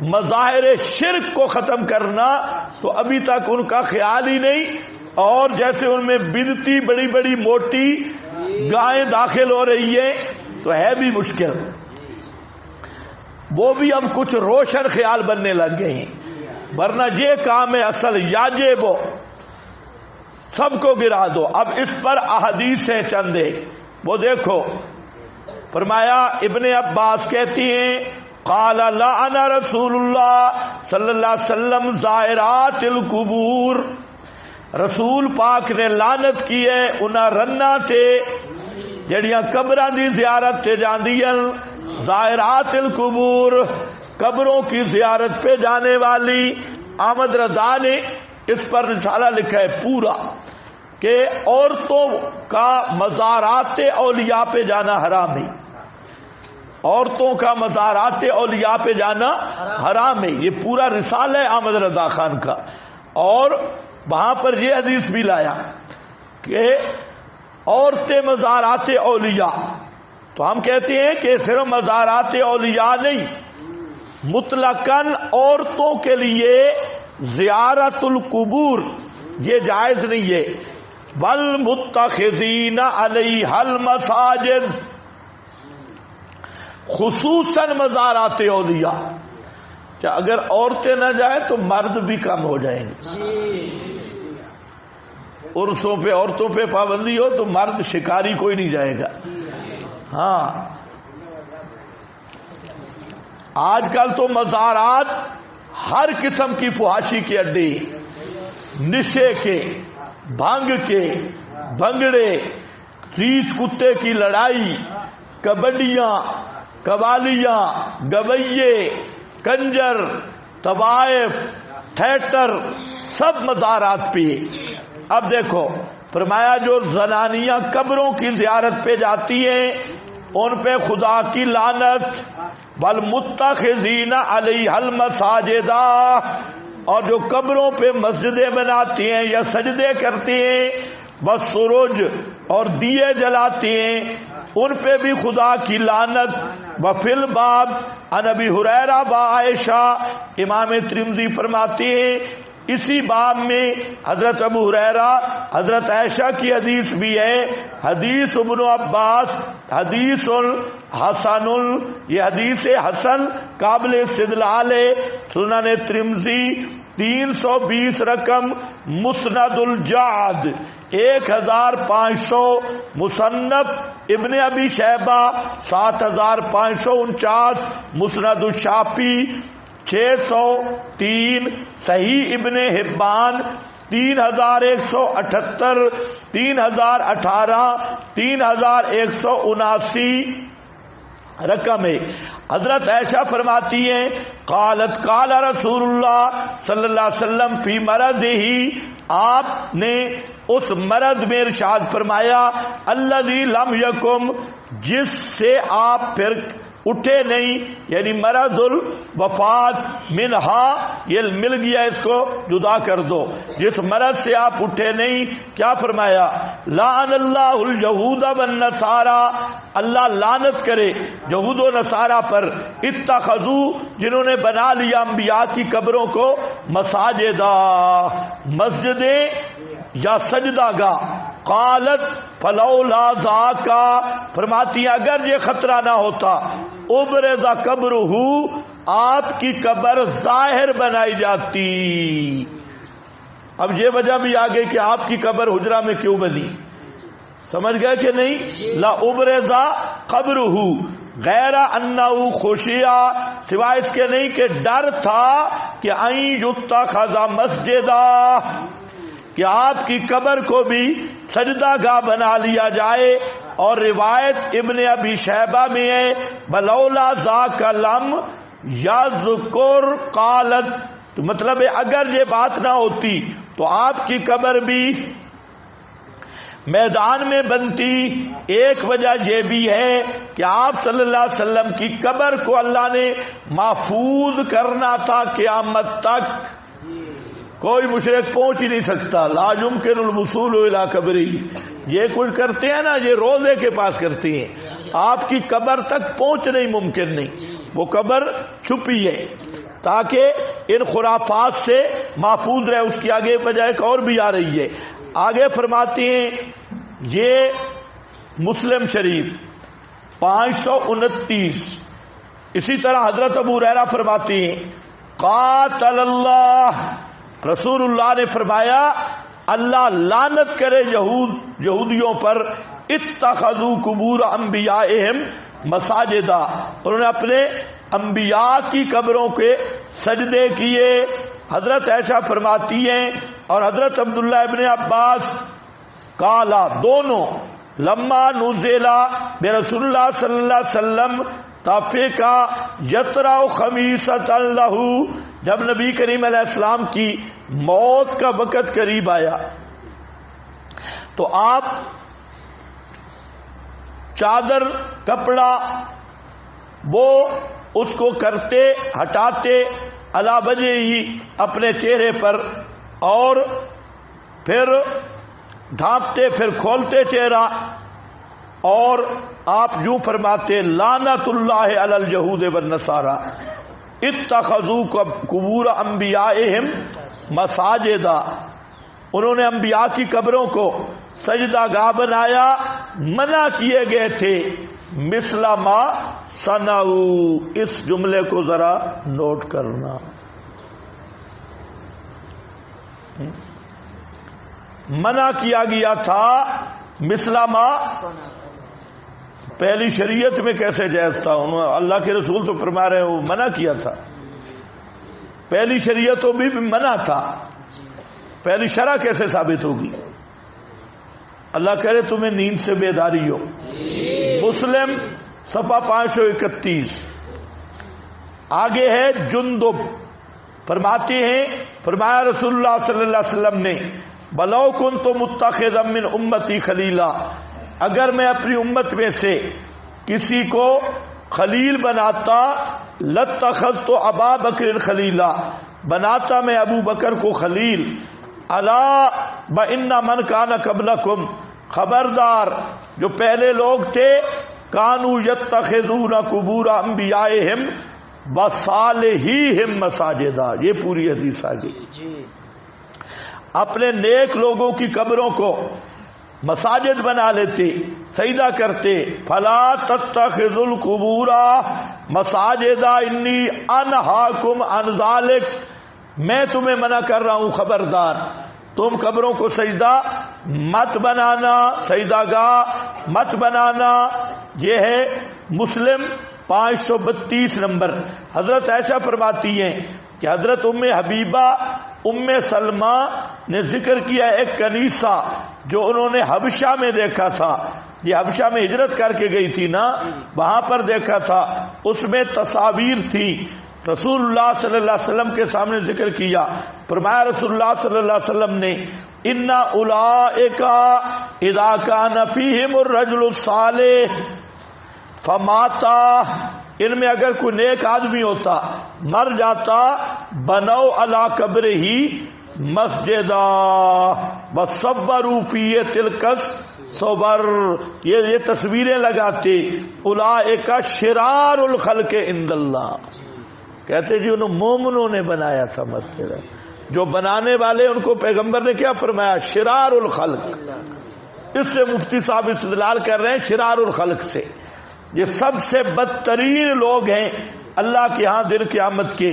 مظاہر شرک کو ختم کرنا، تو ابھی تک ان کا خیال ہی نہیں، اور جیسے ان میں بدعتی بڑی بڑی موٹی گائیں داخل ہو رہی ہیں تو ہے بھی مشکل، وہ بھی اب کچھ روشن خیال بننے لگ گئے ہیں، ورنہ یہ کام ہے اصل یاجب سب کو گرا دو۔ اب اس پر احادیث ہیں چند، وہ دیکھو، فرمایا ابن عباس کہتی ہیں قال لعن رسول اللہ صلی اللہ علیہ وسلم زائرات القبور، رسول پاک نے لعنت کی ہے انہاں رنا تے جڑیاں قبراں دی زیارت تے جاندیاں، زائرات القبور قبروں کی زیارت پہ جانے والی۔ احمد رضا نے اس پر رسالہ لکھا ہے پورا، کہ عورتوں کا مزارات اولیاء پہ جانا حرام ہے، عورتوں کا مزارات اولیاء پہ جانا حرام ہے. یہ پورا رسالہ ہے احمد رضا خان کا. اور وہاں پر یہ حدیث بھی لایا کہ عورتیں مزارات اولیاء، تو ہم کہتے ہیں کہ صرف مزارات اولیاء نہیں، مطلقاً عورتوں کے لیے زیارت القبور یہ جائز نہیں ہے. والمتخذین علیہا المساجد، خصوصاً مزارات اولیاء. اگر عورتیں نہ جائیں تو مرد بھی کم ہو جائیں گے. عرسوں پہ عورتوں پہ پابندی ہو تو مرد شکاری کوئی نہیں جائے گا. ہاں آج کل تو مزارات ہر قسم کی فحاشی کے اڈے، نشے کے، بھنگ کے، بھنگڑے، ریچھ کتے کی لڑائی، کبڈیاں، قوالیاں، گویے، کنجر، طوائف، تھیٹر، سب مزارات پہ. اب دیکھو فرمایا جو زنانیاں قبروں کی زیارت پہ جاتی ہیں ان پہ خدا کی لعنت. والمتخذین علیہا المساجد، اور جو قبروں پہ مسجدیں بناتی ہیں یا سجدے کرتی ہیں، بس سروج اور دیے جلاتی ہیں، ان پہ بھی خدا کی لعنت. وفی الباب عن ابی ہریرہ و عائشہ، امام ترمذی فرماتے ہیں اسی باب میں حضرت ابو ہریرہ حضرت عائشہ کی حدیث بھی ہے. حدیث ابن عباس حدیث حسن، یہ حدیث حسن قابل استدلال ہے. سنن ترمذی 320 رقم، مسند الجعد 1500، مصنف ابن ابی شیبہ 7549، مسند الشافعی 603، صحیح ابن حبان 3178، 3018، 3179 رقم ہے. حضرت عائشہ فرماتی ہیں قالت قال رسول اللہ صلی اللہ علیہ وسلم فی مرضہ، آپ نے اس مرض میں ارشاد فرمایا الذی لم یکم، جس سے آپ پھر اٹھے نہیں، یعنی مرض الوفات منہا، یہ مل گیا اس کو جدا کر دو، جس مرض سے آپ اٹھے نہیں. کیا فرمایا لعن اللہ الجہود والنصارى، اللہ لعنت کرے یہود و نصارہ پر، اتخذوا، جنہوں نے بنا لیا انبیاء کی قبروں کو مساجدہ، مسجدیں یا سجدہ گاہ. قالت فلولا ذاک، فرماتی اگر یہ خطرہ نہ ہوتا، ابرز قبرہ، آپ کی قبر ظاہر بنائی جاتی. اب یہ وجہ بھی آگے کہ آپ کی قبر حجرہ میں کیوں بنی، سمجھ گئے کہ نہیں. لا ابرز قبرہ غیر انہ خشیہ، سوائے اس کے نہیں کہ ڈر تھا کہ ان یتخذ مسجدا، کہ آپ کی قبر کو بھی سجدہ گاہ بنا لیا جائے. اور روایت ابن ابی شیبہ میں ہے بلولا ذاک لم یذکر قالت، تو مطلب ہے اگر یہ بات نہ ہوتی تو آپ کی قبر بھی میدان میں بنتی. ایک وجہ یہ بھی ہے کہ آپ صلی اللہ علیہ وسلم کی قبر کو اللہ نے محفوظ کرنا تھا قیامت تک، کوئی مشرک پہنچ ہی نہیں سکتا. لا يمكن الوصول الى قبری، یہ کچھ کرتے ہیں نا، یہ روزے کے پاس کرتے ہیں، آپ کی قبر تک پہنچنا ہی ممکن نہیں. وہ قبر چھپی ہے تاکہ ان خرافات سے محفوظ رہے. اس کی آگے وجہ ایک اور بھی آ رہی ہے. آگے فرماتے ہیں یہ مسلم شریف 529. اسی طرح حضرت ابو ہریرہ فرماتے ہیں قاتل اللہ، رسول اللہ نے فرمایا اللہ لعنت کرے یہودیوں پر، اتخذوا قبور انبیائہم مساجدہ، انہوں نے اپنے انبیاء کی قبروں کے سجدے کیے. حضرت عائشہ فرماتی ہیں اور حضرت عبداللہ ابن عباس قالا، دونوں لما نزلا برسول اللہ صلی اللہ علیہ وسلم تفقا یترا خمیسۃ لہ، جب نبی کریم علیہ السلام کی موت کا وقت قریب آیا، تو آپ چادر کپڑا وہ اس کو کرتے ہٹاتے علی وجہی اپنے چہرے پر اور پھر ڈھانپتے پھر کھولتے چہرہ اور آپ یوں فرماتے لعنت اللہ علی الجہود والنصارى اتخذوا قبور انبیائہم مساجدا، انہوں نے انبیاء کی قبروں کو سجدہ گاہ بنایا، منع کیے گئے تھے مثل ما صنعوا، اس جملے کو ذرا نوٹ کرنا، منع کیا گیا تھا مثل ما، پہلی شریعت میں کیسے جائز تھا؟ اللہ کے رسول تو فرما رہے ہیں وہ منع کیا تھا، پہلی شریعتوں بھی منع تھا، پہلی شرع کیسے ثابت ہوگی؟ اللہ کہہ رہے تمہیں نیند سے بیداری ہو۔ مسلم صفحہ 531 آگے ہے جندب فرماتے ہیں، فرمایا رسول اللہ صلی اللہ علیہ وسلم نے بلو کنت متخذا من امتی خلیلا، اگر میں اپنی امت میں سے کسی کو خلیل بناتا لاتخذت ابا بکر خلیلا، بناتا میں ابو بکر کو خلیل، الا بان من کان قبلکم، خبردار جو پہلے لوگ تھے، کانوا یتخذون قبور انبیائہم وصالحیہم مساجدا، یہ پوری حدیث آ گئی، اپنے نیک لوگوں کی قبروں کو مساجد بنا لیتے، سجدہ کرتے، فلا تتخذوا القبور مساجدا انی انہاکم عن ذلک، میں تمہیں منع کر رہا ہوں، خبردار تم قبروں کو سجدہ مت بنانا، سجدہ گاہ مت بنانا۔ یہ ہے مسلم 532 نمبر۔ حضرت عائشہ فرماتی ہیں کہ حضرت ام حبیبہ ام سلمہ نے ذکر کیا ایک کنیسہ جو انہوں نے حبشہ میں دیکھا تھا، یہ حبشہ میں ہجرت کر کے گئی تھی نا، وہاں پر دیکھا تھا، اس میں تصاویر تھی، رسول اللہ صلی اللہ علیہ وسلم کے سامنے ذکر کیا، فرمایا رسول اللہ صلی اللہ علیہ وسلم نے ان اولئک اذا کان فیہم الرجل الصالح فمات، ان میں اگر کوئی نیک آدمی ہوتا مر جاتا، بنو علی قبر ہی مسجدا وصوروا فیہ تلک صور، یہ تصویریں لگاتے، اولئک شرار الخلق عند اللہ، کہتے جی انہوں مومنوں نے بنایا تھا مسجد، جو بنانے والے ان کو پیغمبر نے کیا فرمایا؟ شرار الخلق۔ اس سے مفتی صاحب استدلال کر رہے ہیں شرار الخلق سے، یہ سب سے بدترین لوگ ہیں اللہ کے ہاں دن قیامت کے۔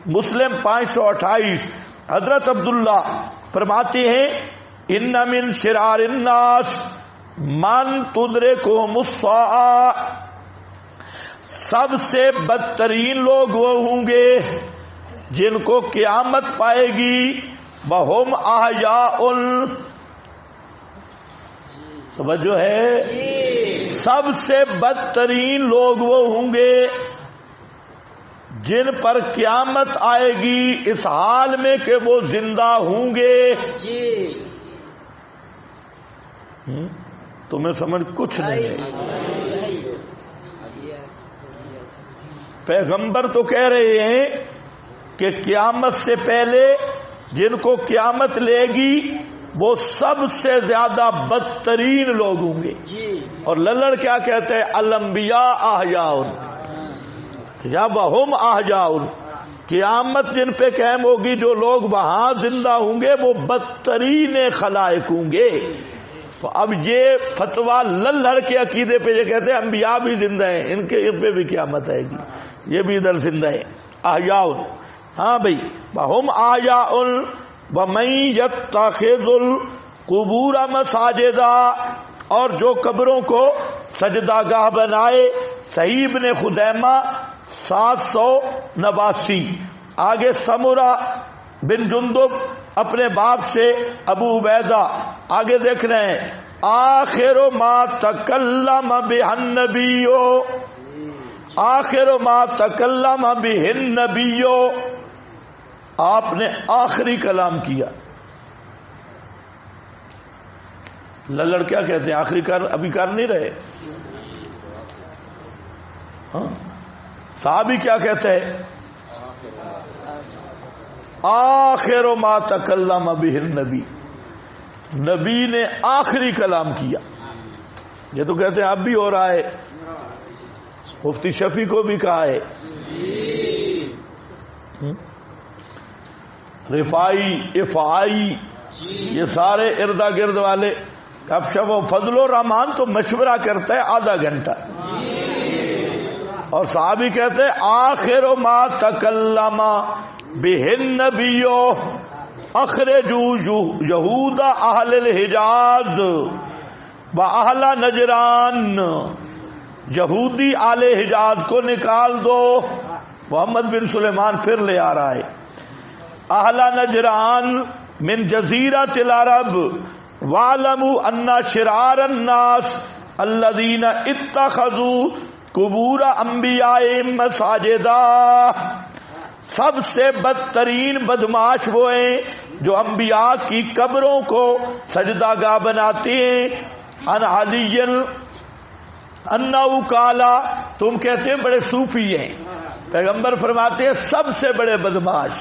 مسلم 528 حضرت عبداللہ فرماتے ہیں ان من شرار الناس من تدرکہم الساعۃ، سب سے بدترین لوگ وہ ہوں گے جن کو قیامت پائے گی، وہم احیاء، سمجھو ہے، سب سے بدترین لوگ وہ ہوں گے جن پر قیامت آئے گی اس حال میں کہ وہ زندہ ہوں گے۔ تمہیں سمجھ کچھ نہیں ہے، پیغمبر تو کہہ رہے ہیں کہ قیامت سے پہلے جن کو قیامت لے گی وہ سب سے زیادہ بدترین لوگ ہوں گے، اور للڑ کیا کہتے ہیں؟ الانبیاء احیاء، جب ہم احیاء، قیامت جن پہ قائم ہوگی جو لوگ وہاں زندہ ہوں گے وہ بدترین خلائق ہوں گے۔ تو اب یہ فتویٰ للڑ کے عقیدے پہ یہ کہتے ہیں انبیاء بھی زندہ ہیں، ان پہ بھی قیامت آئے گی، یہ بھی ادھر زندہ ہے، احیاء۔ ہاں بھائی، وہم احیاء ومن یتخذ القبور مساجدا، اور جو قبروں کو سجدہ گاہ بنائے۔ صحیح ابن خزیمہ 789۔ آگے سمرہ بن جندب اپنے باپ سے ابو عبیدہ، آگے دیکھ رہے ہیں، آخر ما تکلم بہ النبی، آخر ما تکلم بہ النبی، آپ نے آخری کلام کیا، للڑ کیا کہتے ہیں؟ آخری کار ابھی کر نہیں رہے. صحابی کیا کہتے ہیں؟ آخر ما تکلم بہ النبی، نبی نے آخری کلام کیا. یہ تو کہتے ہیں اب بھی ہو رہا ہے، مفتی شفیع کو بھی کہا ہے. رفائی، افعائی، یہ سارے اردا گرد والے گپ شپ و فضل الرحمان تو مشورہ کرتا ہے آدھا گھنٹہ، اور صحابی کہتے ہیں آخر ما تکلم بہ النبی اخرجوا یہود اہل الحجاز و اہل نجران، یہودی اہل حجاز کو نکال دو. محمد بن سلیمان پھر لے آ رہا ہے. اہل نجران من جزیرۃ العرب وَاعْلَمُوا أَنَّ شِرَارَ النَّاسِ الَّذِينَ اتَّخَذُوا قُبُورَ أَنْبِيَائِهِمْ مَسَاجِدَ، سب سے بدترین بدمعاش وہ ہیں جو انبیاء کی قبروں کو سجدہ گاہ بناتے ہیں. ان علی انہو قالا، تم کہتے ہیں بڑے صوفی ہیں، پیغمبر فرماتے ہیں سب سے بڑے بدمعاش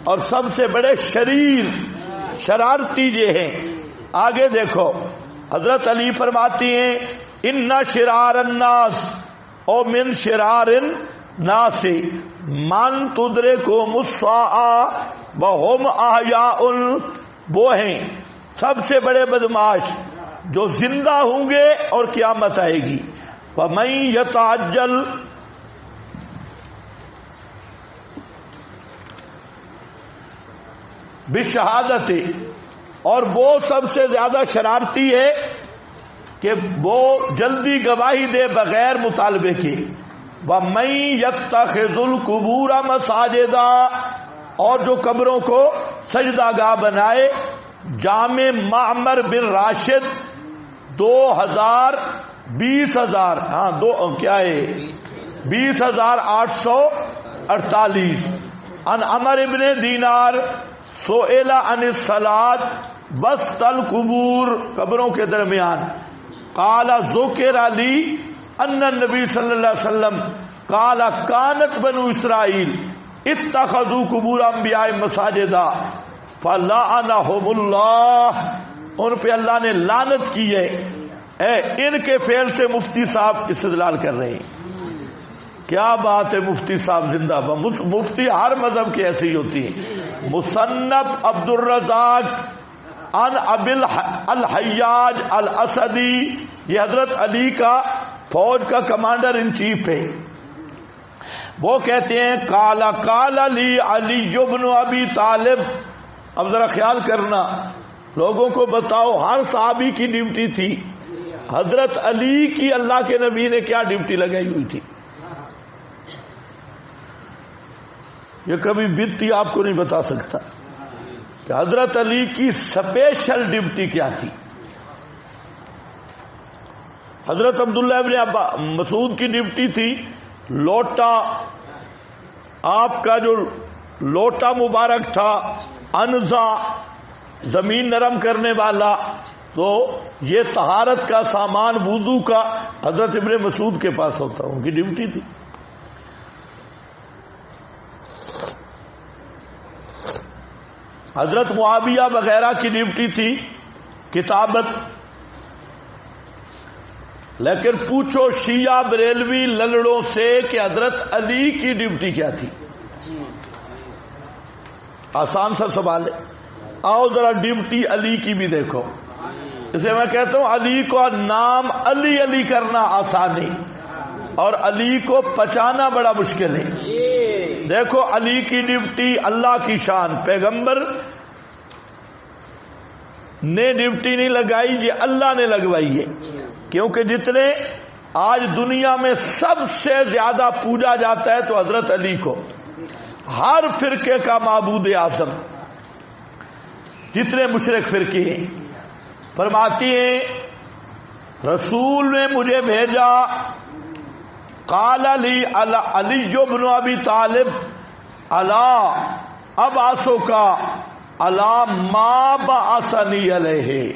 اور سب سے بڑے شریر شرارتی یہ ہیں. آگے دیکھو حضرت علی فرماتی ہیں ان شرار الناس او من شرار الناس من تدرکہم الساعۃ وہم احیاء، وہ ہیں سب سے بڑے بدمعاش جو زندہ ہوں گے اور قیامت آئے گی. ومن یتعجل بشہادت، اور وہ سب سے زیادہ شرارتی ہے کہ وہ جلدی گواہی دے بغیر مطالبے کے. وَمَن يَتَّخِذُ الْقُبُورَ مَسَاجِدَ، اور جو قبروں کو سجدہ گاہ بنائے. جامع معمر بن راشد 20,000 کیا ہے 20,848. ان عمر ابن دینار سئل عن الصلاۃ وسط القبور، قبروں کے درمیان. قال ذکر علی ان النبی صلی اللہ علیہ وسلم قال کانت بنو اسرائیل اتخذوا قبور انبیاء مساجدا فلعنہم اللہ، ان پہ اللہ نے لعنت کی ہے. ان کے فعل سے مفتی صاحب استدلال کر رہے ہیں. کیا بات ہے، مفتی صاحب زندہ باد. مفتی ہر مذہب کی ایسی ہی ہوتی ہے. مصنف عبد الرزاق ان ابی الحیاج الاسدی، یہ حضرت علی کا فوج کا کمانڈر ان چیف ہے. وہ کہتے ہیں کالا لی علی بن ابی طالب. اب ذرا خیال کرنا، لوگوں کو بتاؤ ہر صحابی کی ڈیوٹی تھی، حضرت علی کی اللہ کے نبی نے کیا ڈیوٹی لگائی ہوئی تھی؟ یہ کبھی بیتی آپ کو نہیں بتا سکتا کہ حضرت علی کی سپیشل ڈیوٹی کیا تھی. حضرت عبداللہ ابن مسعود کی ڈیوٹی تھی لوٹا، آپ کا جو لوٹا مبارک تھا انزا، زمین نرم کرنے والا، تو یہ طہارت کا سامان وضو کا حضرت ابن مسعود کے پاس ہوتا، ان کی ڈیوٹی تھی. حضرت معاویہ وغیرہ کی ڈیوٹی تھی کتابت. لیکن پوچھو شیعہ بریلوی للڑوں سے کہ حضرت علی کی ڈیوٹی کیا تھی؟ آسان سا سوال ہے. آؤ ذرا ڈیوٹی علی کی بھی دیکھو. اسے میں کہتا ہوں علی کو نام علی علی کرنا آسان ہے اور علی کو پہچانا بڑا مشکل ہے. دیکھو علی کی ڈیوٹی، اللہ کی شان، پیغمبر نے ڈیوٹی نہیں لگائی، یہ اللہ نے لگوائی ہے. کیونکہ جتنے آج دنیا میں سب سے زیادہ پوجا جاتا ہے تو حضرت علی کو، ہر فرقے کا معبود اعظم، جتنے مشرک فرقے ہیں. فرماتی ہیں رسول نے مجھے بھیجا، قال علی بن ابی طالب الا ابعثک علی ما بعثنی علیہ،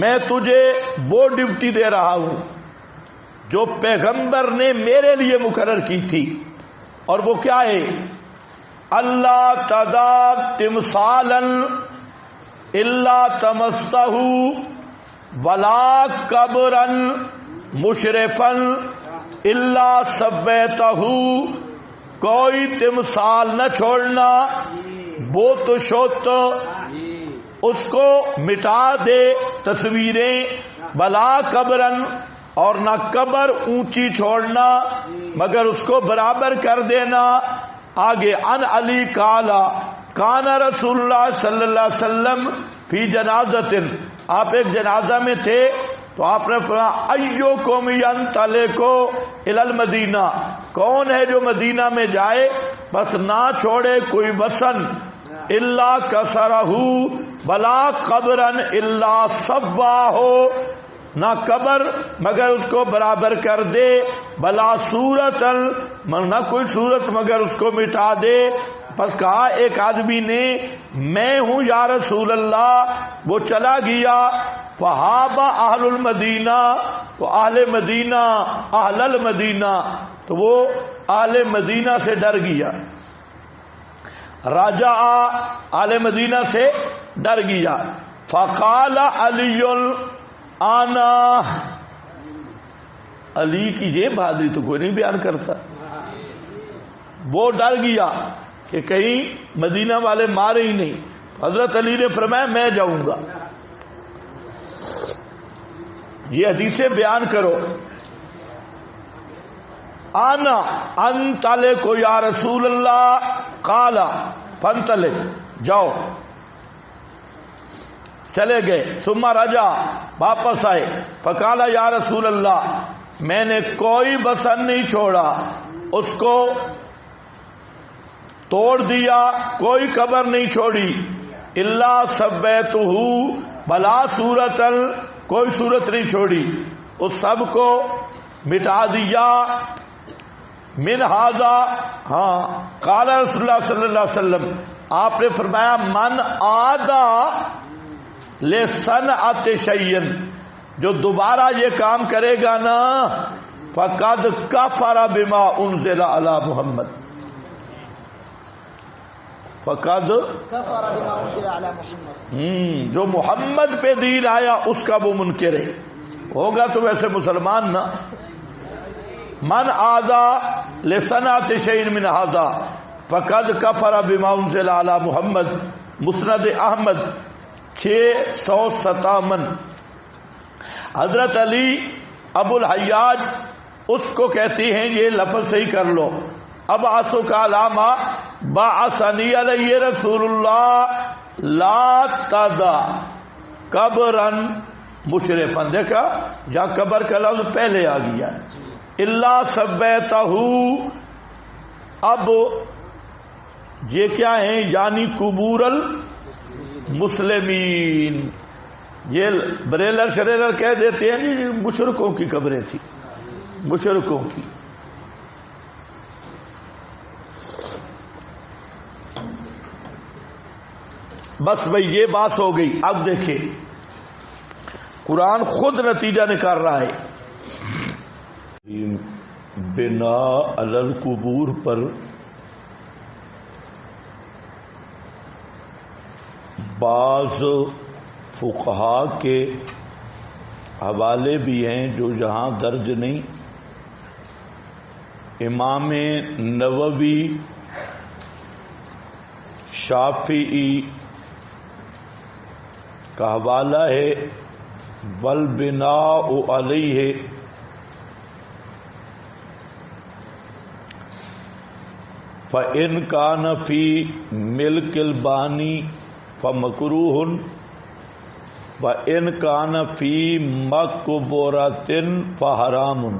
میں تجھے وہ ڈیوٹی دے رہا ہوں جو پیغمبر نے میرے لیے مقرر کی تھی، اور وہ کیا ہے؟ اللہ تذا تمثالا الا تمسہ ولا قبرا مشرفا الا سبیتہ، کوئی تمثال نہ چھوڑنا، بت شت اس کو مٹا دے تصویریں، ولا قبرن اور نہ قبر اونچی چھوڑنا مگر اس کو برابر کر دینا۔ آگے ان علی قالا کان رسول اللہ صلی اللہ علیہ وسلم فی جنازۃ، آپ ایک جنازہ میں تھے تو آپ نے فرمایا ایوکم ینطلق الی المدینہ، کون ہے جو مدینہ میں جائے بس نہ چھوڑے کوئی وسن الا کسرہ ولا قبرا الا صباہ، نہ قبر مگر اس کو برابر کر دے، بلا صورت نہ کوئی صورت مگر اس کو مٹا دے۔ پس کہا ایک آدمی نے میں ہوں یا رسول اللہ، وہ چلا گیا، فہاب اہل المدینہ، تو اہل مدینہ، اہل المدینہ، تو وہ اہل مدینہ سے ڈر گیا، رجع اہل مدینہ سے ڈر گیا، فقال علی آنا، علی کی یہ بہادری تو کوئی نہیں بیان کرتا، وہ ڈر گیا کہ کہیں مدینہ والے مارے ہی نہیں، حضرت علی نے فرمایا میں جاؤں گا، یہ حدیثیں بیان کرو۔ آنا انطلق یا رسول اللہ، قال فانطلق، جاؤ، چلے گئے، ثم رجع، واپس آئے، فقال یا رسول اللہ، میں نے کوئی بسن نہیں چھوڑا، اس کو توڑ دیا، کوئی قبر نہیں چھوڑی، الا سبیتہ، بلا صورتن، کوئی صورت نہیں چھوڑی، اس سب کو مٹا دیا۔ من ھذا، ہاں، قال رسول اللہ صلی اللہ علیہ وسلم، آپ نے فرمایا من عادا لصنعۃ شیء، جو دوبارہ یہ کام کرے گا نا، فقد کفر بما انزل علی محمد، فقد کفر بما انزل علی محمد، جو محمد پہ دین آیا اس کا وہ منکر ہے، ہوگا تو ویسے مسلمان نا۔ من عادا لصنعۃ شیء من ھذا فقد کفر بما انزل علی محمد، مسند احمد 657۔ حضرت علی ابو الحیاج اس کو کہتی ہیں، یہ لفظ صحیح کر لو، ابعثک علی ما بعثنی علیہ رسول اللہ لا تذا قبرا مشرفا، دیکھا جہاں قبر کا لفظ پہلے آ گیا، الا سبیتہ، اب یہ کیا ہیں؟ یعنی قبور المسلمین، یہ بریلر شریلر کہہ دیتے ہیں جی مشرکوں کی قبریں تھی، مشرکوں کی۔ بس بھئی یہ بات ہو گئی۔ اب دیکھیں قرآن خود نتیجہ نکال رہا ہے، بنا علی القبور پر بعض فقہا کے حوالے بھی ہیں جو یہاں درج نہیں۔ امام نووی، شافعی کا حوالہ ہے، والبناء علیہ، فَإِنْ كَانَ فِي مِلْكِ الْبَانِي فَمَكْرُوهٌ وَإِنْ كَانَ فِي مَقْبُورَةٍ فَحَرَامٌ۔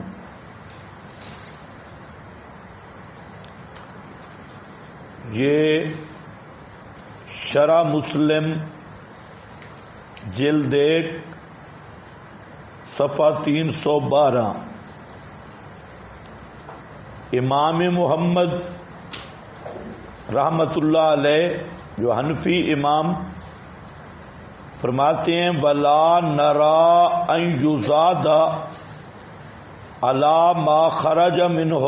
یہ شرح مسلم جلد 1 صفحہ 312، امام محمد رحمت اللہ علیہ جو حنفی امام، فرماتے ہیں ولا نرا ان یزاد علی ما خرج منہ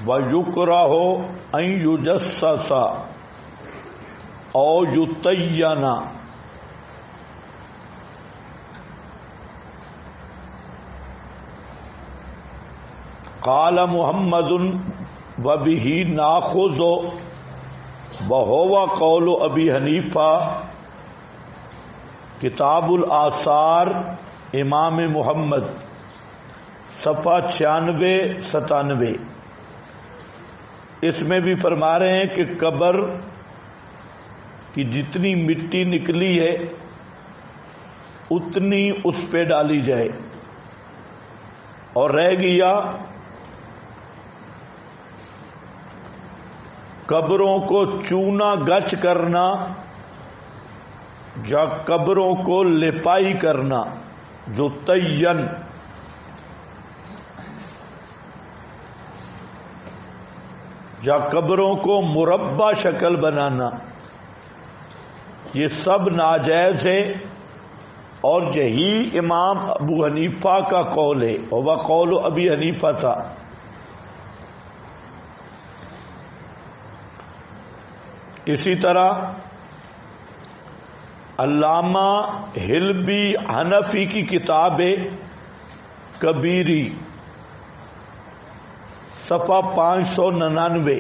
ویکرہ ان یجسس او یتین. قال محمد وبہ ناخذ وہو قول ابی حنیفہ. کتاب الآثار امام محمد صفحہ 96-97. اس میں بھی فرما رہے ہیں کہ قبر کی جتنی مٹی نکلی ہے اتنی اس پہ ڈالی جائے، اور رہ گیا قبروں کو چونا گچ کرنا یا قبروں کو لپائی کرنا، جو تین یا قبروں کو مربع شکل بنانا، یہ سب ناجائز ہے، اور یہی امام ابو حنیفہ کا قول ہے، اور وہ قول ابی حنیفہ تھا. اسی طرح علامہ حلبی حنفی کی کتاب کبیری صفحہ 599،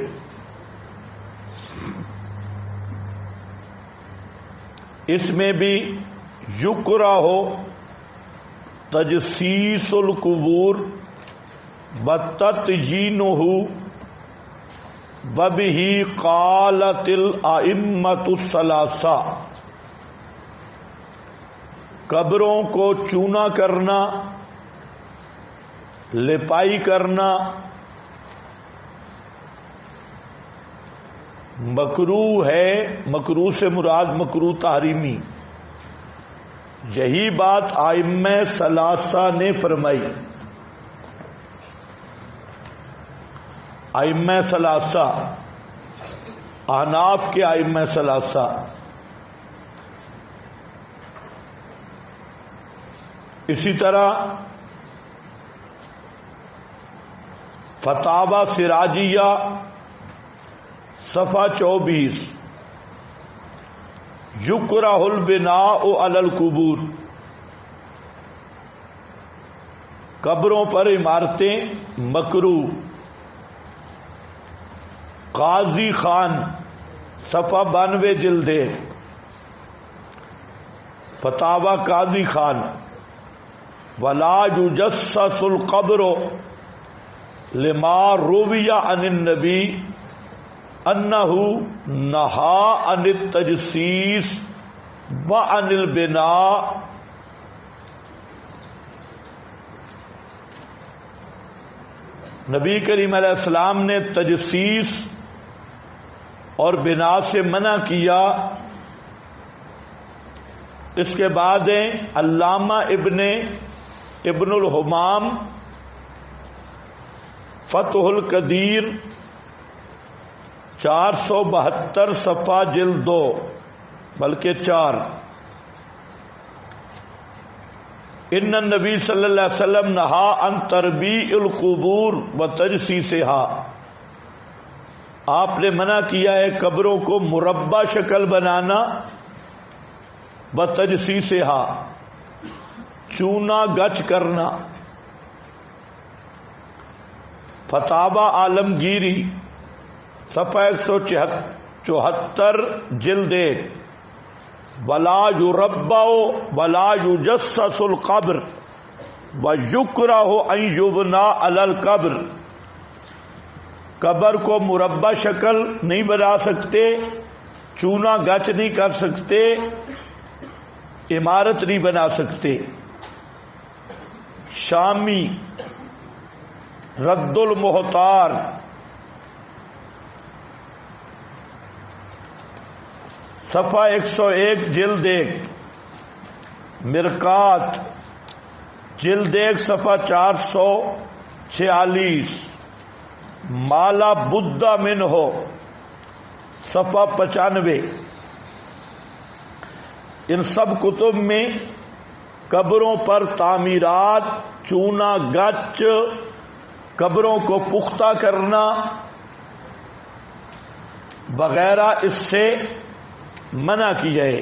اس میں بھی یکرہ تجسیس القبور بتتجینہ وبہ قالت الائمۃ الثلاثہ. قبروں کو چونا کرنا، لپائی کرنا مکروہ ہے. مکروہ سے مراد مکروہ تحریمی. یہی بات ائمہ ثلاثہ نے فرمائی. ائمہ ثلاثہ، احناف کے ائمہ ثلاثہ. اسی طرح فتاوی سراجیہ صفحہ 24، یکرہ البناء علی القبور. قبروں پر عمارتیں مکروہ. قاضی خان صفحہ 92 جلد فتاوی قاضی خان. ولا یجسس القبر لما روی عن النبی انہ نہا عن التجسیس وعن البناء. نبی کریم علیہ السلام نے تجسیس اور بنا سے منع کیا. اس کے بعد علامہ ابن الحمام فتح القدیر 472 صفحہ جلد 2 بلکہ 4. ان النبی صلی اللہ علیہ وسلم نہا عن تربیع القبور و تجسیسہا. آپ نے منع کیا ہے قبروں کو مربع شکل بنانا، و تجسیسہا، چونا گچ کرنا. فتاوی عالمگیری صفحہ 174 جلد 1. ولا یربع ولا یجسس القبر ویکرہ ان یبنى علی القبر. قبر کو مربع شکل نہیں بنا سکتے، چونا گچ نہیں کر سکتے، عمارت نہیں بنا سکتے. شامی رد المحتار صفحہ 101 جلد 1. مرقات جلد 1 صفحہ 446. مالا بدھ منہ صفحہ 95. ان سب کتب میں قبروں پر تعمیرات، چونا گچ، قبروں کو پختہ کرنا وغیرہ اس سے منع کیا ہے.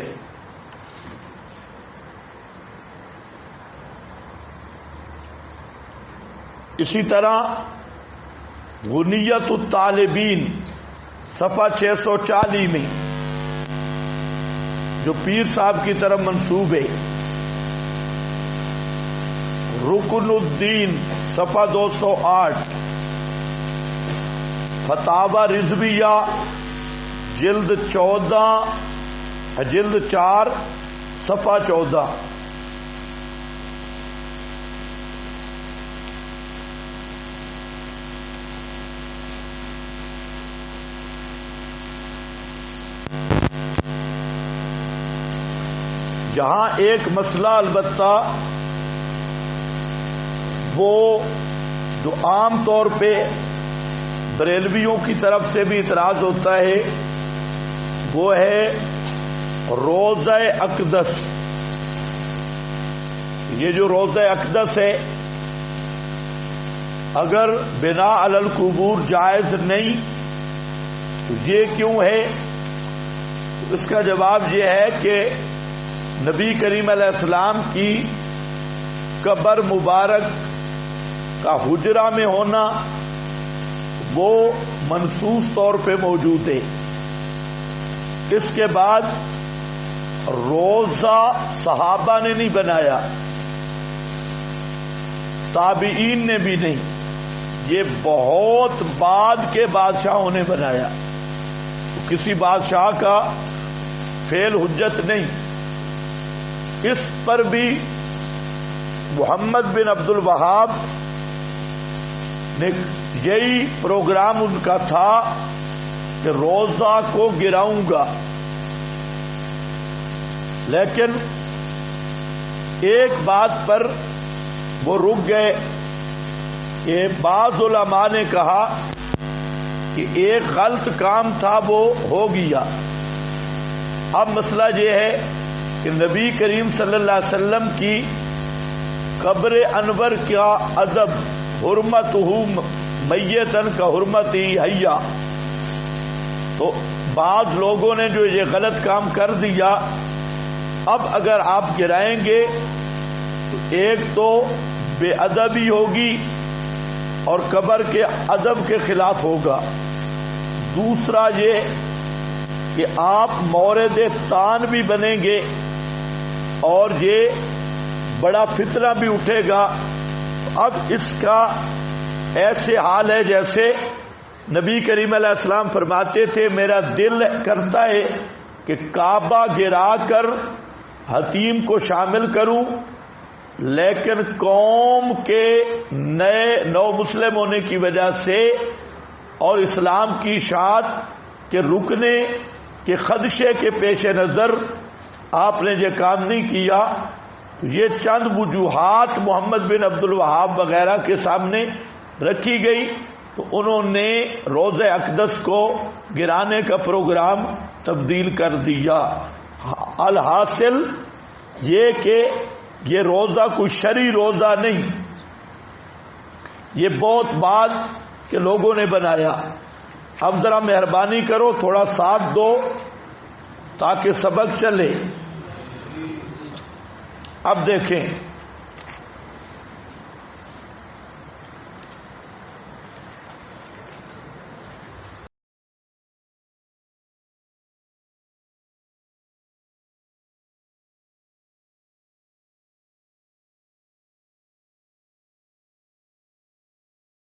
اسی طرح غنیت الطالبین صفحہ 640 میں جو پیر صاحب کی طرف منسوب ہے، رکن الدین صفحہ 208، فتاوی رضویہ جلد 4 صفحہ 14. جہاں ایک مسئلہ البتہ وہ جو عام طور پہ بریلویوں کی طرف سے بھی اعتراض ہوتا ہے، وہ ہے روضہ اقدس. یہ جو روضہ اقدس ہے، اگر بنا علی القبور جائز نہیں تو یہ کیوں ہے؟ اس کا جواب یہ ہے کہ نبی کریم علیہ السلام کی قبر مبارک کا حجرہ میں ہونا وہ منصوص طور پہ موجود ہے. اس کے بعد روضہ صحابہ نے نہیں بنایا، تابعین نے بھی نہیں، یہ بہت بعد کے بادشاہوں نے بنایا. کسی بادشاہ کا فعل حجت نہیں. اس پر بھی محمد بن عبد الوہاب نے یہی پروگرام ان کا تھا کہ روضہ کو گراؤں گا، لیکن ایک بات پر وہ رک گئے کہ بعض علماء نے کہا کہ ایک غلط کام تھا وہ ہو گیا. اب مسئلہ یہ ہے کہ نبی کریم صلی اللہ علیہ وسلم کی قبر انور کا ادب حرمتہ میتن کا حرمتی حیا، تو بعض لوگوں نے جو یہ غلط کام کر دیا، اب اگر آپ گرائیں گے تو ایک تو بے ادبی ہوگی اور قبر کے ادب کے خلاف ہوگا، دوسرا یہ کہ آپ مورد طعن بھی بنیں گے اور یہ بڑا فتنہ بھی اٹھے گا. اب اس کا ایسے حال ہے جیسے نبی کریم علیہ السلام فرماتے تھے میرا دل کرتا ہے کہ کعبہ گرا کر حتیم کو شامل کروں، لیکن قوم کے نو مسلم ہونے کی وجہ سے اور اسلام کی اشاعت کے رکنے کے خدشے کے پیش نظر آپ نے یہ کام نہیں کیا. یہ چند وجوہات محمد بن عبد الوہاب وغیرہ کے سامنے رکھی گئی تو انہوں نے روضہ اقدس کو گرانے کا پروگرام تبدیل کر دیا. الحاصل یہ کہ یہ روضہ کوئی شرعی روضہ نہیں، یہ بہت بعد کے لوگوں نے بنایا. اب ذرا مہربانی کرو تھوڑا ساتھ دو تاکہ سبق چلے. اب دیکھیں